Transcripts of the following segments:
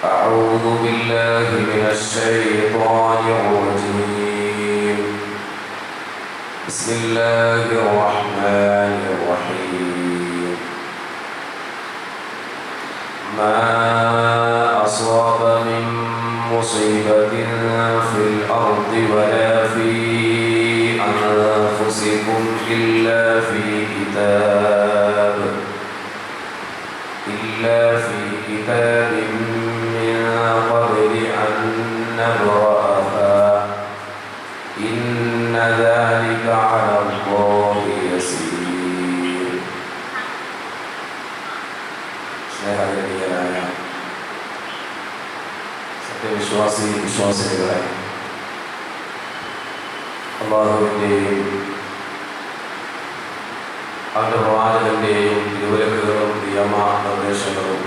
أعوذ بالله من الشيطان الرجيم. بسم الله الرحمن الرحيم. ما أصاب من مصيبة في الأرض ولا في أنفسكم إلا في كتاب من قبل أن نبرأها إن ذلك على الله يسير. സ്നേഹനിധികളായ വിശ്വാസികളെ, അല്ലാഹുവിൻ്റെയും അവൻ്റെ പ്രവാചകന്റെയും തിരുവിലക്കുകളും നിയമനിർദ്ദേശങ്ങളും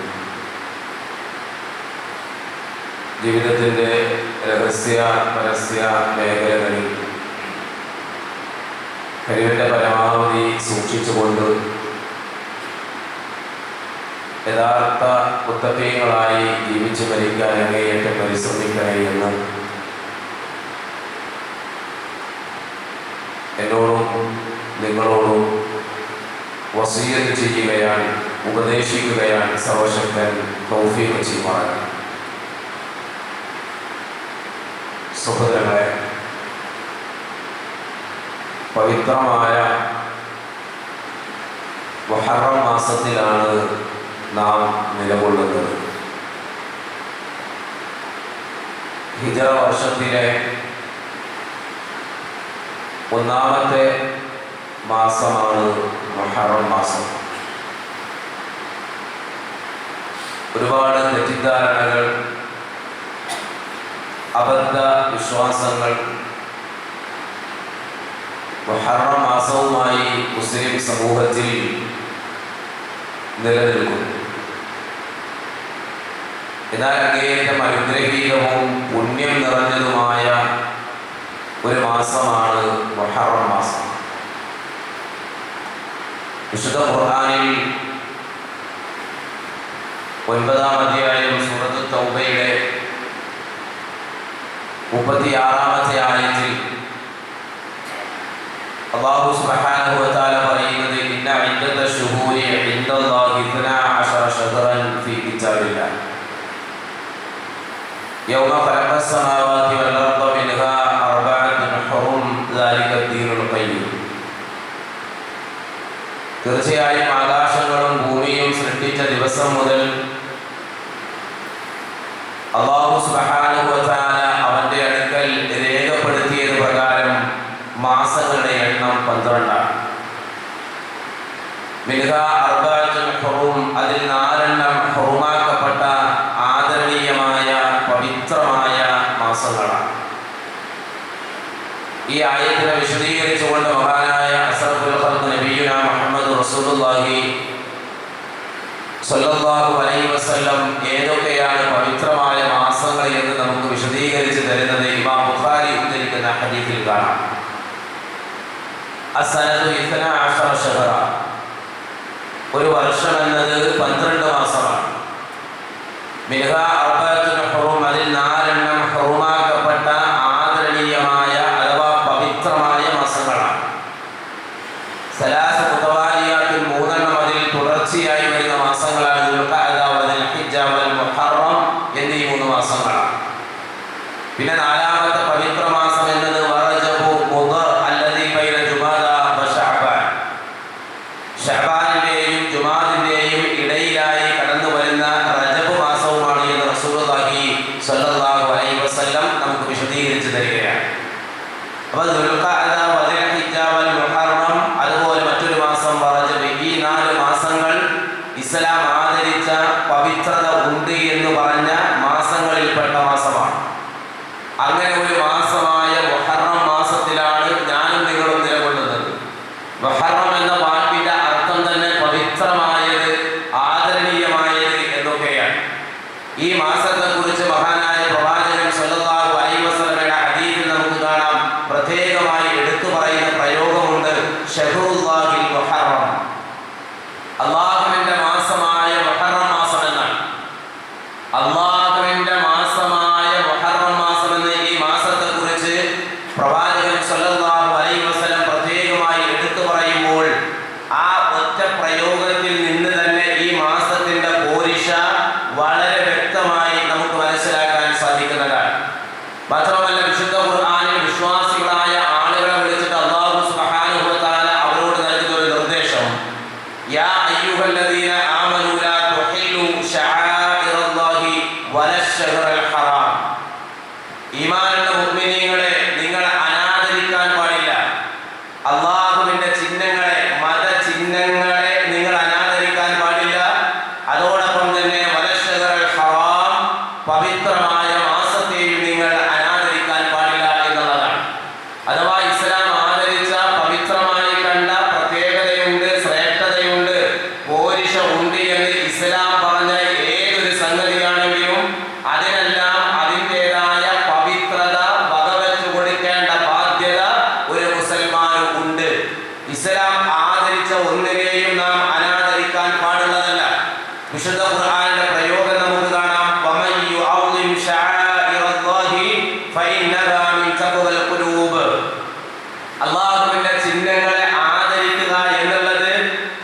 ജീവിതത്തിൻ്റെ രഹസ്യ പരസ്യ മേഖലകളിൽ കഴിവിൻ്റെ പരമാവധി സൂക്ഷിച്ചുകൊണ്ട് യഥാർത്ഥ മുത്തഖീങ്ങളായി ജീവിച്ചു മരിക്കാൻ അങ്ങേയറ്റം പരിശ്രമിക്കണേ എന്ന് എന്നോടും നിങ്ങളോടും വസിയത്ത് ചെയ്യുകയാണ്, ഉപദേശിക്കുകയാണ് സർവശക്തൻ തൗഫീഖ് ചെയ്യുമാറാകട്ടെ. സഹോദരങ്ങളെ, പവിത്രമായ മുഹറം മാസത്തിലാണ് നാം നിലകൊള്ളുന്നത്. ഹിജ്റ വർഷത്തിലെ ഒന്നാമത്തെ മാസമാണ് മുഹറം മാസം. ഒരുപാട് തെറ്റിദ്ധാരണകൾ, അബദ്ധ വിശ്വാസങ്ങൾ മുഹറം മാസവുമായി മുസ്ലിം സമൂഹത്തിൽ നിലനിൽക്കുന്നു. എന്നാൽ അങ്ങേയറ്റം അനുഗ്രഹീതവും പുണ്യം നിറഞ്ഞതുമായ ഒരു മാസമാണ് മുഹറം മാസം. വിശുദ്ധ ഖുർആനിൽ 9-ാം അധ്യായം സൂറത്ത് തൗബയുടെ 36-ാമത്തെ ആയത്തിൽ അല്ലാഹു സുബ്ഹാനഹു വ തആല പറയുന്നത്, ഇന്ന ഇദ്ദത ശുഹൂരി ഇൻദല്ലാഹി 12 ശഹറൻ ഫീ കിതാബില്ലാഹ് യൗമ ഖലഖസ് സമാവാതി വൽ അർദ മിൻഹാ അർബഅത്തുൻ ഹുറും ദാലിക ദീനുൽ ഖയ്യിം. തീർച്ചയായും ആകാശങ്ങളും ഭൂമിയും സൃഷ്ടിച്ച ദിവസം മുതൽ അല്ലാഹു സുബ്ഹാനഹു വ തആല അവന്റെ അടുക്കൽ രേഖപ്പെടുത്തിയത് പ്രകാരം മാസങ്ങളുടെ എണ്ണം 12. മിൻഹാ അർബഅത്തുൻ ഹുറും, അതിൽ 4 ഹുറുമാക്കപ്പെട്ട ആദരണീയമായ പവിത്രമായ മാസങ്ങളാണ്. ഈ ആയത്തിനെ വിശദീകരിച്ചുകൊണ്ട് മഹാനായ അസ്റഫുൽ ഖൽഖ് നബിയുനാ മുഹമ്മദ് റസൂലുള്ളാഹി സ്വല്ലല്ലാഹു അലൈഹി വസല്ലം ഏതൊക്കെയാണ് പവിത്രമായ മാസങ്ങൾ എന്ന് നമുക്ക് വിശദീകരിച്ച് തരുന്നത് ഇമാം ബുഖാരി ഉദ്ധരിക്കുന്ന ഹദീസിൽ കാണാം. അസ്സനതു 12 ശഹറ, ഒരു വർഷം എന്നത് 12 മാസമാണ്. മിൻഹാ അർബഅത്തുൻ ഹുറും, അതിൽ 4 ഹുറുമാക്കപ്പെട്ട ആദരണീയമായ അഥവാ പവിത്രമായ മാസങ്ങളാണ്. സലാസ മുതവാലിയാത്തിൽ 3 അതിൽ തുടർച്ചയായി വരുന്ന മാസങ്ങളാണ്. ദുൽഖഅദ, ദുൽഹിജ്ജ, മുഹറം എന്നീ 3 മാസങ്ങളാണ്. പിന്നെ 4-ാമത്തെ പവിത്ര മാസം എന്നത് റജബു മുദർ അല്ലദീ ബൈന ജുമാദ വ ശഅബാൻ, ശഅബാനിന്റെയും ജുമാദിന്റെയും ഇടയിലായി കടന്നു വരുന്ന റജബ് മാസവുമാണ് എന്ന് റസൂലുള്ളാഹി സ്വല്ലല്ലാഹു അലൈഹി വസല്ലം നമുക്ക് വിശദീകരിച്ചു തരികയാണ്. അപ്പോൾ ദുൽഖഅദ, ദുൽഹിജ്ജ, മുഹറം, അതുപോലെ മറ്റൊരു മാസം റജബ്. ഈ 4 മാസങ്ങൾ ഇസ്ലാം ആദരിച്ച പവിത്രത ഉണ്ട് എന്ന് പറഞ്ഞ മാസങ്ങളിൽപ്പെട്ട മാസമാണ്. അങ്ങനെ ഒരു മാസമായ മുഹറം മാസത്തിലാണ് ഞാനും നിങ്ങളും നിലകൊള്ളുന്നത്. മുഹറം എന്ന വാക്കിന്റെ അർത്ഥം തന്നെ പവിത്രമായത്, ആദരണീയമായത് എന്നൊക്കെയാണ്. ഈ മാസത്തെക്കുറിച്ച് മഹാനായ പ്രവാചകൻ സ്വല്ലല്ലാഹു അലൈഹി വസല്ലമയുടെ ഹദീസിൽ നമുക്ക് കാണാം, പ്രത്യേകമായി എടുത്തു പറയുന്ന പ്രയോഗമുണ്ട്, ശഹ്റുല്ലാഹിൽ മുഹറം, അല്ലാഹുവിന്റെ മാസമായ മുഹറം മാസം എന്നാണ്. അല്ലാഹുവിന്റെ വളരെ വ്യക്തമായി നമുക്ക് മനസ്സിലാക്കാൻ സാധിക്കുന്നതാണ്. മാത്രമല്ല വിശുദ്ധ ഖുർആനിൽ വിശ്വാസികളായ ആളുകളെ വിളിച്ചിട്ട് അല്ലാഹു സുബ്ഹാനഹു വ തആല അവരോട് നൽകുന്ന ഒരു നിർദ്ദേശം, യാ അയ്യുഹല്ലദീന ആമനൂ ലാ തുഹില്ലു ശആഇറല്ലാഹി വലശ്ശഹറൽ ഹറാം. ഈമാനുള്ള മുഅ്മിനീങ്ങളെ, നിങ്ങൾ അനാദരിക്കാൻ പാടില്ല. അല്ലാഹുവിന്റെ ചിഹ്നങ്ങളെ, മത ചിഹ്നങ്ങളെ നിങ്ങൾ അനാദരിക്കാൻ പാടില്ല. അതോടൊപ്പം തന്നെ വലശ്ശഹറൽ ഹറാം, പവിത്രമായ മാസത്തെയും നിങ്ങൾ അനാദരിക്കാൻ പാടില്ല എന്നുള്ളതാണ്. അഥവാ ഇസ്ലാം ആദരിച്ച, പവിത്രമായി കണ്ട പ്രത്യേകതയുണ്ട്, ശ്രേഷ്ഠതയുണ്ട്, പോരിശമുണ്ട് എന്ന് ഇസ്ലാം പറഞ്ഞ ഏതൊരു സംഗതിയാണെങ്കിലും അതിനെല്ലാം അതിൻ്റെതായ പവിത്രത വകവെച്ചു കൊടുക്കേണ്ട ബാധ്യത ഒരു മുസൽമാനും ഉണ്ട്. ഇസ്ലാം ആദരിച്ച ഒന്നിനെയും നാം അനാദരിക്കാൻ പാടുള്ളതല്ല. വിശുദ്ധ ഖുർആനിന്റെ പ്രയോഗം നമുക്ക് കാണാം. വമൻ യുഅദ്ദിം ശആഇറല്ലാഹി ഫഇന്നഹാ മിൻ തഖ്വൽ ഖുലൂബ്. അല്ലാഹുവിന്റെ ചിഹ്നങ്ങളെ ആദരിക്കുക എന്നുള്ളത്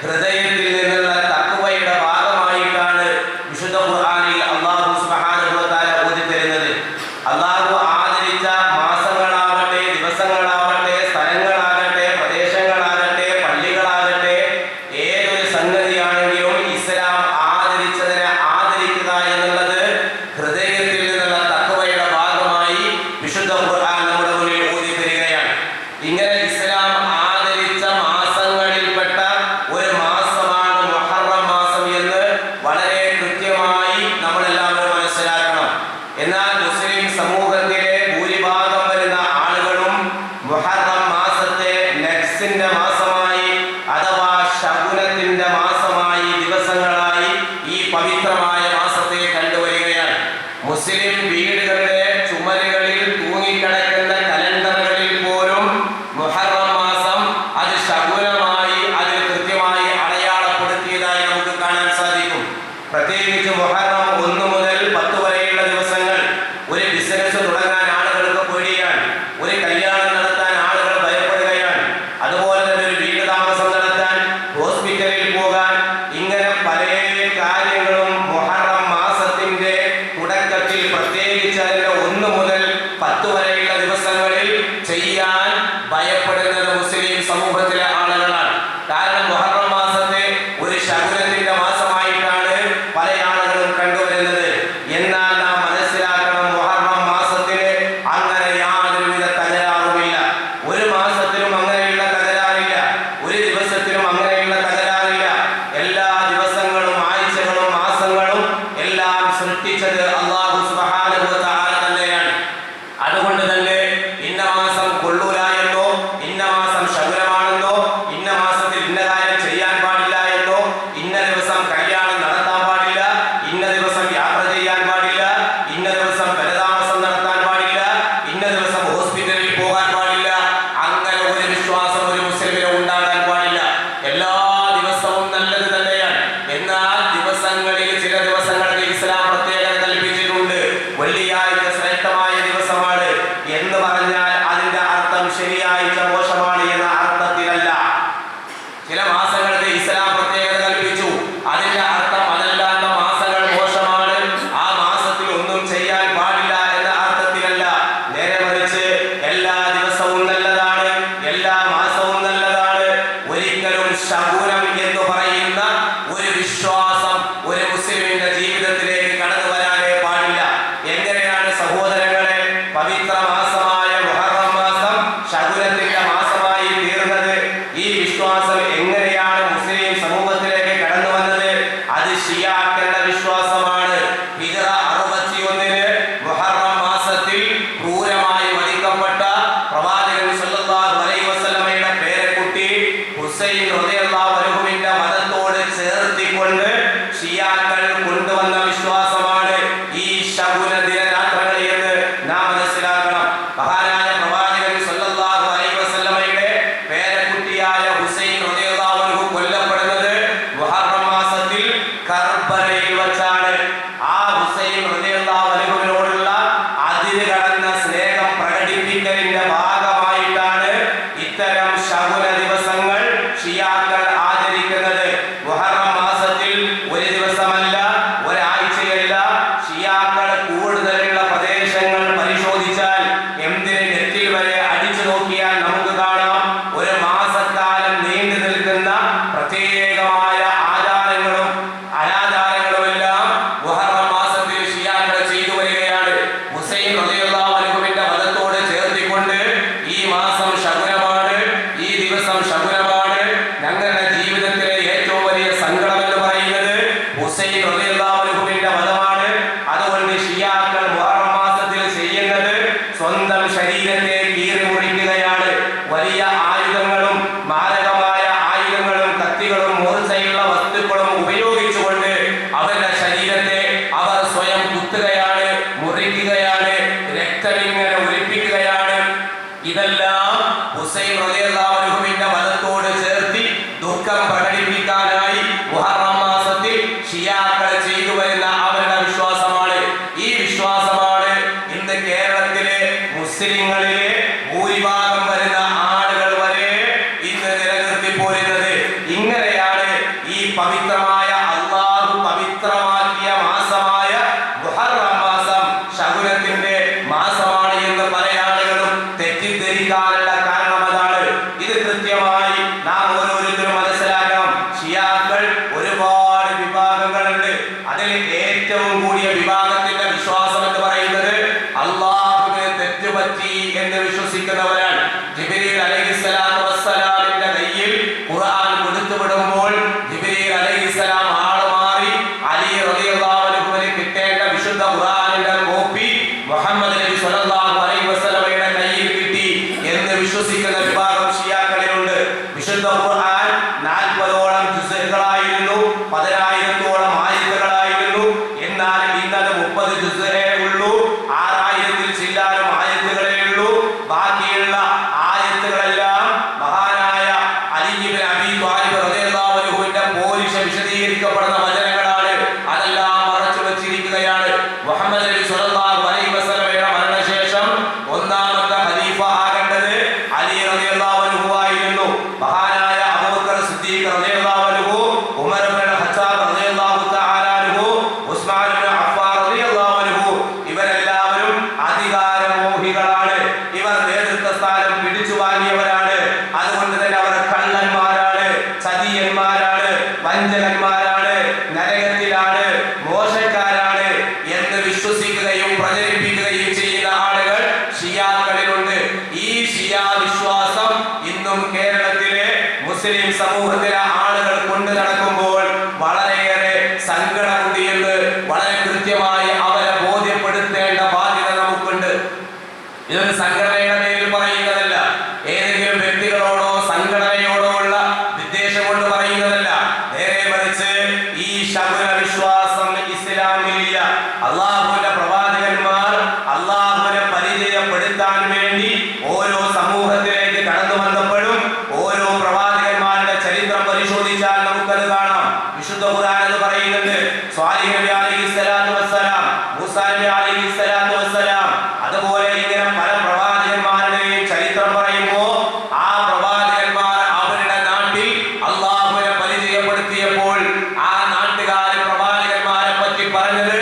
ഹൃദയത്തിൽ നിന്നുള്ള തഖ്വയുടെ ഭാഗമായിട്ടാണ് വിശുദ്ധ ഖുർആനിൽ അല്ലാഹു സുബ്ഹാനഹു വ തആല ഓതിത്തരുന്നത്. അല്ലാഹു ആദരിച്ച മാസങ്ങളാവട്ടെ, ദിവസങ്ങളാവട്ടെ, സ്ഥലങ്ങളാകട്ടെ, പ്രദേശങ്ങളാകട്ടെ, പള്ളികളാകട്ടെ, ഏതൊരു സംഗതിയാണെങ്കിലും ഇസ്ലാം ആദരിച്ചതിനെ ആദരിക്കുക എന്നുള്ളത് ഹൃദയത്തിൽ നിന്നുള്ള തഖ്വയുടെ ഭാഗമായി വിശുദ്ധ ഖുർആൻ നമ്മുടെ മുന്നിൽ ഓതിത്തരികയാണ്. ഇങ്ങനെ ഇസ്ലാം ആദരിച്ച മാസങ്ങളിൽപ്പെട്ട ഒരു മാസമാണ് മുഹറം മാസം എന്ന് വളരെ കൃത്യമായി നമ്മളെല്ലാവരും മനസ്സിലാക്കണം. എന്നാൽ മുസ്ലിം സമൂഹത്തിലെ ഭൂരിഭാഗം വരുന്ന ആളുകളും മുഹറം മാസത്തെ നഫ്സിന്റെ മാസമായി അഥവാ ശകുനത്തിന്റെ മാസമായി, ദിവസങ്ങളായി ഈ പവിത്രമായ മാസത്തെ കണ്ടുവരികയാണ്. മുസ്ലിം വീടുകളുടെ ചുമരുകളിൽ തൂങ്ങിക്കിടക്കുന്ന കലണ്ടറുകളിൽ പോലും മുഹറം മാസം അത് ശകുനമായി, അത് കൃത്യമായി അടയാളപ്പെടുത്തിയതായി നമുക്ക് കാണാൻ സാധിക്കും. പ്രത്യേകിച്ച് മുഹറം 1 മുതൽ 10 വരെയുള്ള ദിവസങ്ങൾ ഒരു ബിസിനസ് തുടങ്ങാൻ ആളുകൾക്ക് പേടിയാണ്, ഒരു കല്യാണം നടത്താൻ ആളുകൾ ഭയപ്പെടുകയാണ്, അതുപോലെ തന്നെ ഒരു വീട് താമസം നടത്താൻ, ഹോസ്പിറ്റലിൽ പോകാൻ, ഇങ്ങനെ പല കാര്യങ്ങളും മുഹറം മാസത്തിന്റെ തുടക്കത്തിൽ, പ്രത്യേകിച്ച് അതിന്റെ 1 മുതൽ 10 വരെയുള്ള ദിവസങ്ങളിൽ ചെയ്യാൻ ഭയപ്പെടുന്നത് മുസ്ലിം സമൂഹത്തിലെ ആളുകളാണ്. കാരണം മുഹറം മാസത്തെ ഒരു ശകുനത്തിന്റെ മാസമായിട്ടാണ് പല ആളുകളും കണ്ടുവരുന്നത്. എന്നാൽ നാം മനസ്സിലാക്കണം, മുഹറം മാസത്തിന് അങ്ങനെ യാതൊരുവിധ തകരാറുമില്ല. ഒരു മാസത്തിലും അങ്ങനെയുള്ള തകരാറില്ല, ഒരു ദിവസത്തിലും അങ്ങനെയുള്ള തകരാറില്ല. എല്ലാ ദിവസങ്ങളും, ആഴ്ചകളും, മാസങ്ങളും എല്ലാം സൃഷ്ടിച്ചത് അല്ലാഹു സുബ്ഹാനഹു വ തആല തന്നെയാണ്. അതുകൊണ്ട് തന്നെ ഇന്ന മാസം കൊള്ളൂല എന്നോ, ഇന്ന മാസം ശകുനമാണെന്നോ, ഇന്ന മാസത്തിൽ ഇന്ന കാര്യം ചെയ്യാൻ പാടില്ല എന്നോ, ഇന്ന ദിവസം കല്യാണം നടത്താൻ പാടില്ല, ഇന്ന ദിവസം യാത്ര ചെയ്യാൻ പാടില്ല, ഇന്ന ദിവസം ബലതാമസം നടത്താൻ പാടില്ല, ഇന്ന ദിവസം ഹോസ്പിറ്റലിൽ പോകാൻ പാടില്ല, അങ്ങനെ ഒരു വിശ്വാസം ഒരു മുസ്ലിമിന് ഉണ്ടാകാൻ പാടില്ല. എല്ലാ ദിവസവും നല്ലത് തന്നെയാണ്. എന്നാൽ ദിവസങ്ങളിൽ ചില ദിവസങ്ങൾക്ക് ഇസ്ലാം പ്രത്യേകത കൽപ്പിച്ചിട്ടുണ്ട്. കുത്തുകയാണ്, മുറിക്കുകയാണ്, രക്തമിങ്ങനെ ഒലിപ്പിക്കുകയാണ്. ഇതെല്ലാം ഹുസൈൻ റളിയല്ലാഹു അൻഹുവിന്റെ വലത്തോട് ചേർത്തി ദുഃഖം പ്രകടിപ്പിക്കാനായി മുഹറം മാസത്തിൽ ഷിയാക്കൾ ചെയ്തു വരുന്ന അവരുടെ വിശ്വാസമാണ്. ഈ വിശ്വാസമാണ് ഇന്ന് കേരളത്തിലെ മുസ്ലിങ്ങളിലെ ഭൂരിഭാഗം വരുന്ന ആളുകൾ വരെ ഇന്ന് നിലനിർത്തി പോരുന്നത്. ഇങ്ങനെയാണ് ഈ പവിത്രമായ അള്ളാഹു പവിത്രമാക്കിയ മാസമായ മുഹറം മാസം ശകുനത്തിന്റെ മാസമാണ് എന്ന് പല ആളുകളും തെറ്റിദ്ധരിക്കാനുള്ള കാരണം അതാണ്. ഇത് കൃത്യമായി നാം ഓരോരുത്തരും മനസ്സിലാക്കണം. ഷിയാക്കൾ ഒരുപാട് വിഭാഗങ്ങളുണ്ട്. അതിൽ ഏറ്റവും കൂടിയ വിഭാഗത്തിന്റെ വിശ്വാസം എന്ന് പറയുന്നത് അള്ളാഹുവിന് തെറ്റുപറ്റി എന്ന് വിശ്വസിക്കുന്നവരാണ്. ജിബ്രീൽ അലൈഹിസ്സലാത്തു വസ്സലാമിന്റെ കയ്യിൽ ഖുർആൻ കൊടുത്തുവിടുമ്പോൾ ജിബ്രീൽ അലൈഹിസ്സലാം ആള് മാറി അലി റളിയല്ലാഹു അൻഹുവിന് കിട്ടേണ്ട വിശുദ്ധ ഖുർആനിന്റെ കോപ്പി മുഹമ്മദ് നബി സ്വല്ലല്ലാഹു അലൈഹി വസല്ലമയുടെ കയ്യിൽ കിട്ടി എന്ന് വിശ്വസിക്കുന്ന വിഭാഗം ഷിയാക്കളിലുണ്ട്. വിശുദ്ധ ഖുർആൻ 40ഓളം ജുസുകളായിരുന്നു, 10,000ഓളം ആയത്തുകളായിരുന്നു. എന്നാൽ ഇന്നത് 30 ജുസുകളേ ഉള്ളൂ, 6000-ൽ ചില്ലാനും ആയത്തുകളേ ഉള്ളൂ. ബാക്കിയുള്ള ആയത്തുകളെല്ലാം മഹാനായ അലി ഇബ്നു അബീ ത്വാലിബ് റളിയല്ലാഹു അൻഹുവിന്റെ പോരിശ വിശദീകരിക്കപ്പെടുന്ന വചനങ്ങളാണ്. അതെല്ലാം മറച്ചു വെച്ചിരിക്കുകയാണ്. മുഹമ്മദ് നബി സ്വല്ലല്ലാഹു അലൈഹി വസല്ലമയുടെ മരണശേഷം ഒന്നാമത്തെ ഖലീഫ ആകേണ്ടത് അലി റളിയല്ലാഹു അൻഹു ആയിരുന്നു. മഹാനായ അബൂബക്കർ സിദ്ദീഖ് റളിയല്ലാഹു അൻഹു, ഉമർ ഇബ്നുൽ ഖത്താബ് റളിയല്ലാഹു തആല അൻഹു, ഉസ്മാൻ ഇബ്നു അഫ്ഫാൻ റളിയല്ലാഹു അൻഹു ഇവരെല്ലാവരും അധികാരമോഹികളാണ്. ഇവർ നേതൃത്വ സ്ഥാനം പിടിച്ചു വാങ്ങിയവരാണ്. അതുകൊണ്ട് തന്നെ അവർ കള്ളന്മാരാണ്, ചതിയന്മാരാണ്, വഞ്ചകന്മാരാണ്, നരകത്തിലാണ്, മോശക്കാരാണ് എന്ന് വിശ്വസിക്കുകയും പ്രചരിപ്പിക്കുകയും ചെയ്യുന്ന ആളുകൾ ഷിയാക്കളിലുണ്ട്. ഈ ഷിയാ വിശ്വാസം ഇന്നും കേരളത്തിലെ മുസ്ലിം സമൂഹത്തിലെ ആളുകൾ കൊണ്ടു നടക്കുമ്പോൾ വളരെയേറെ സങ്കടമുണ്ട് എന്ന് വളരെ കൃത്യമായി അവരെ ബോധ്യപ്പെടുത്തേണ്ട ബാധ്യത നമുക്കുണ്ട്. ഇതൊരു സംഘടനയുടെ പേരിൽ പറയുന്നതല്ല, ഏതെങ്കിലും വ്യക്തികളോടോ സംഘടനയോടോ ഉള്ള വിദ്വേഷം കൊണ്ട് പറയുന്നതല്ല. നേരെ മറിച്ച് ഈ ശകുന വിശ്വാസം ഇസ്ലാമിലില്ല. അള്ളാഹുവിന്റെ പ്രവാചകന്മാർ അള്ളാഹുവിനെ പരിചയപ്പെടുത്താൻ വേണ്ടി ഓരോ സമൂഹത്തിലേക്ക് കടന്നു വന്നപ്പോഴും ഓരോ പ്രവാചകന്മാരുടെ ചരിത്രം പരിശോധിച്ചാൽ നമുക്കത് കാണാം. വിശുദ്ധ ഖുർആൻ എന്ന് പറയുന്നുണ്ട് സ്വാലിഹ് നബി അലൈഹിസ്സലാത്തു വസ്സലാം, മൂസാ നബി അലൈഹിസ്സലാത്തു വസ്സലാം, അതുപോലെ ഇങ്ങനെ പല പ്രവാചകന്മാരുടെയും ചരിത്രം പറയുമ്പോൾ ആ പ്രവാചകന്മാർ അവരുടെ നാട്ടിൽ അള്ളാഹുവിനെ പരിചയപ്പെടുത്തിയപ്പോൾ ആ നാട്ടുകാര് പ്രവാചകന്മാരെ പറ്റി പറഞ്ഞത്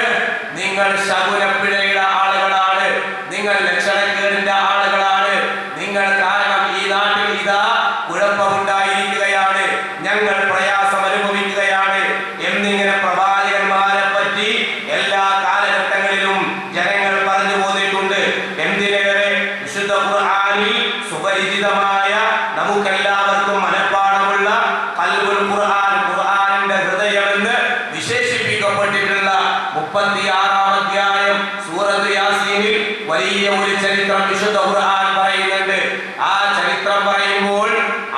നിങ്ങൾ ശകുനപ്പിഴയുടെ ആളുകളാണ്, നിങ്ങൾ ലക്ഷണക്കേടിന്റെ ആളുകളാണ്, നിങ്ങൾ കാരണം ഈ നാട്ടിൽ ഇതാ കുഴപ്പമുണ്ടായിരിക്കുകയാണ്, ഞങ്ങൾ പ്രയാസം അനുഭവിക്കുകയാണ് എന്നിങ്ങനെ പ്രവാചകന്മാരെ പറ്റി എല്ലാ കാലഘട്ടങ്ങളിലും ജനങ്ങൾ പറഞ്ഞു പോന്നിട്ടുണ്ട്. എന്തിനേറെ വിശുദ്ധ ഖുർആനിൽ സുപരിചിതമായ നമുക്കെല്ലാവർക്കും മനഃപ്പാഠമുള്ള ഖൽബുൽ ഖുർആൻ, ഖുർആനിന്റെ ഹൃദയമെന്ന് വിശേഷിപ്പിക്കപ്പെട്ടിട്ടുള്ള 36-ാം അധ്യായം സൂറത്ത് യാസീനിൽ വലിയ ഒരു ചരിത്രം വിശുദ്ധ ഖുർആൻ പറയുന്നുണ്ട്. ആ ചരിത്രം പറയുമ്പോൾ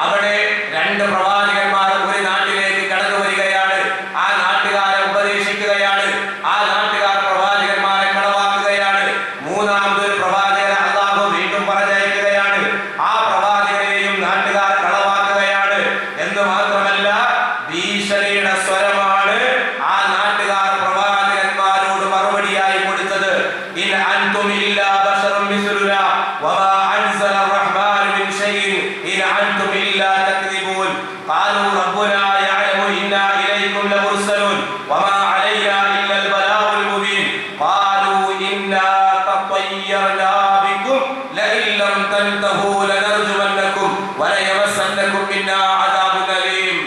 അവിടെ 2 പ്രവാചകന്മാർ ഒരു നാട്ടിലേക്ക് കടന്നു വരികയാണ്. ആ നാട്ടുകാരെ ഉപദേശിക്കുകയാണ്. ആ നാട്ടുകാർ പ്രവാചകന്മാരെ കളവാക്കുകയാണ്. മൂന്നാമതൊരു പ്രവാചകനെ അല്ലാഹു വീണ്ടും പറഞ്ഞയക്കുകയാണ്. ആ പ്രവാചകനെയും നാട്ടുകാർ കളവാക്കുകയാണ്. എന്ന് മാത്രമല്ല ഭീഷണിയുടെ സ്വരമാണ് ആ നാട്ടുകാർ പ്രവാചകന്മാരോട് മറുപടിയായി കൊടുത്തത്. ഇൻ അൻതും ഇല്ലാ ബശറും മിസ്ലുനാ വമാ അൻസല അർറഹ്മാനു മിൻ ഷൈഇൻ ഇൻ അൻതും ഇല്ലാ തക്ദിബൂൻ ഖാലൂ റബ്ബുനാ യഅലമു ഇന്നാ ഇലൈക്കും ലമുർസലൂൻ വമാ അലൈനാ ഇല്ലൽ ബലാഗുൽ മുബീൻ ഖാലൂ ഇന്നാ തطيرنا ബികും ലഇൻ ലം തൻതഹൂ ലനർജുമന്നകും വലയമസ്സന്നകും മിന്നാ അദാബുൻ അലീം.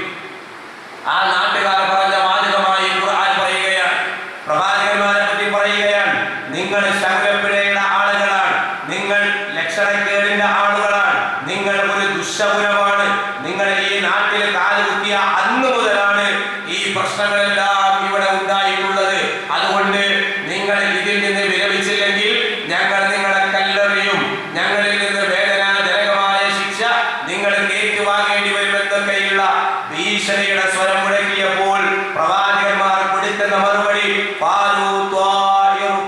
ആ നാട്ടുകാർ പറഞ്ഞ വാചകമായി ഖുർആൻ പറയുകയാണ്, പ്രവാചകന്മാരെ പറ്റി പറയുകയാണ്, നിങ്ങൾ ശകുനപ്പിഴയുടെ ആളുകളാണ്, നിങ്ങൾ ലക്ഷണക്കേടിന്റെ ആളുകളാണ്, നിങ്ങൾ ഒരു ദുശ്ശകുനമാണ്, നിങ്ങൾ ഈ നാട്ടിൽ കാലുകുത്തിയ അന്ന് മുതലാണ് ഈ പ്രശ്നങ്ങളെല്ലാം ഇവിടെ ഉണ്ടായിട്ടുള്ളത്. അതുകൊണ്ട് നിങ്ങൾ ഇതിൽ നിന്ന് വിരമിച്ചില്ലെങ്കിൽ ഞങ്ങൾ നിങ്ങളെ കല്ലെറിയും, ഞങ്ങളിൽ നിന്ന് വേദനാജനകമായ ശിക്ഷ നിങ്ങൾ ഏറ്റുവാങ്ങേണ്ടി വരുമെന്നൊക്കെയുള്ള ഭീഷണിയുടെ സ്വരം മുഴക്കിയപ്പോൾ പ്രവാചകന്മാർ കൊടുക്കുന്ന മറുപടി ഖാലൂ ത്വായിറുക്കും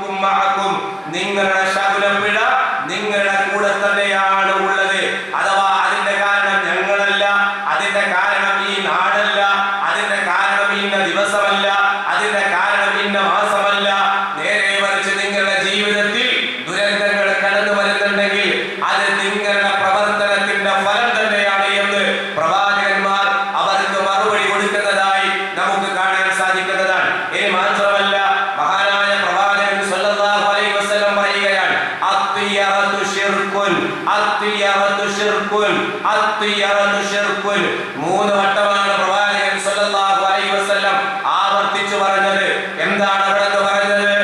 അത്തിയറതു ശിർകുൻ, അത്തിയറതു ശിർകുൻ. 3 വട്ടമാണ് പ്രവാചകൻ സല്ലല്ലാഹു അലൈഹി വസല്ലം ആവർത്തിച്ചു പറഞ്ഞത്. എന്താണ് അവിടെ പറഞ്ഞത്?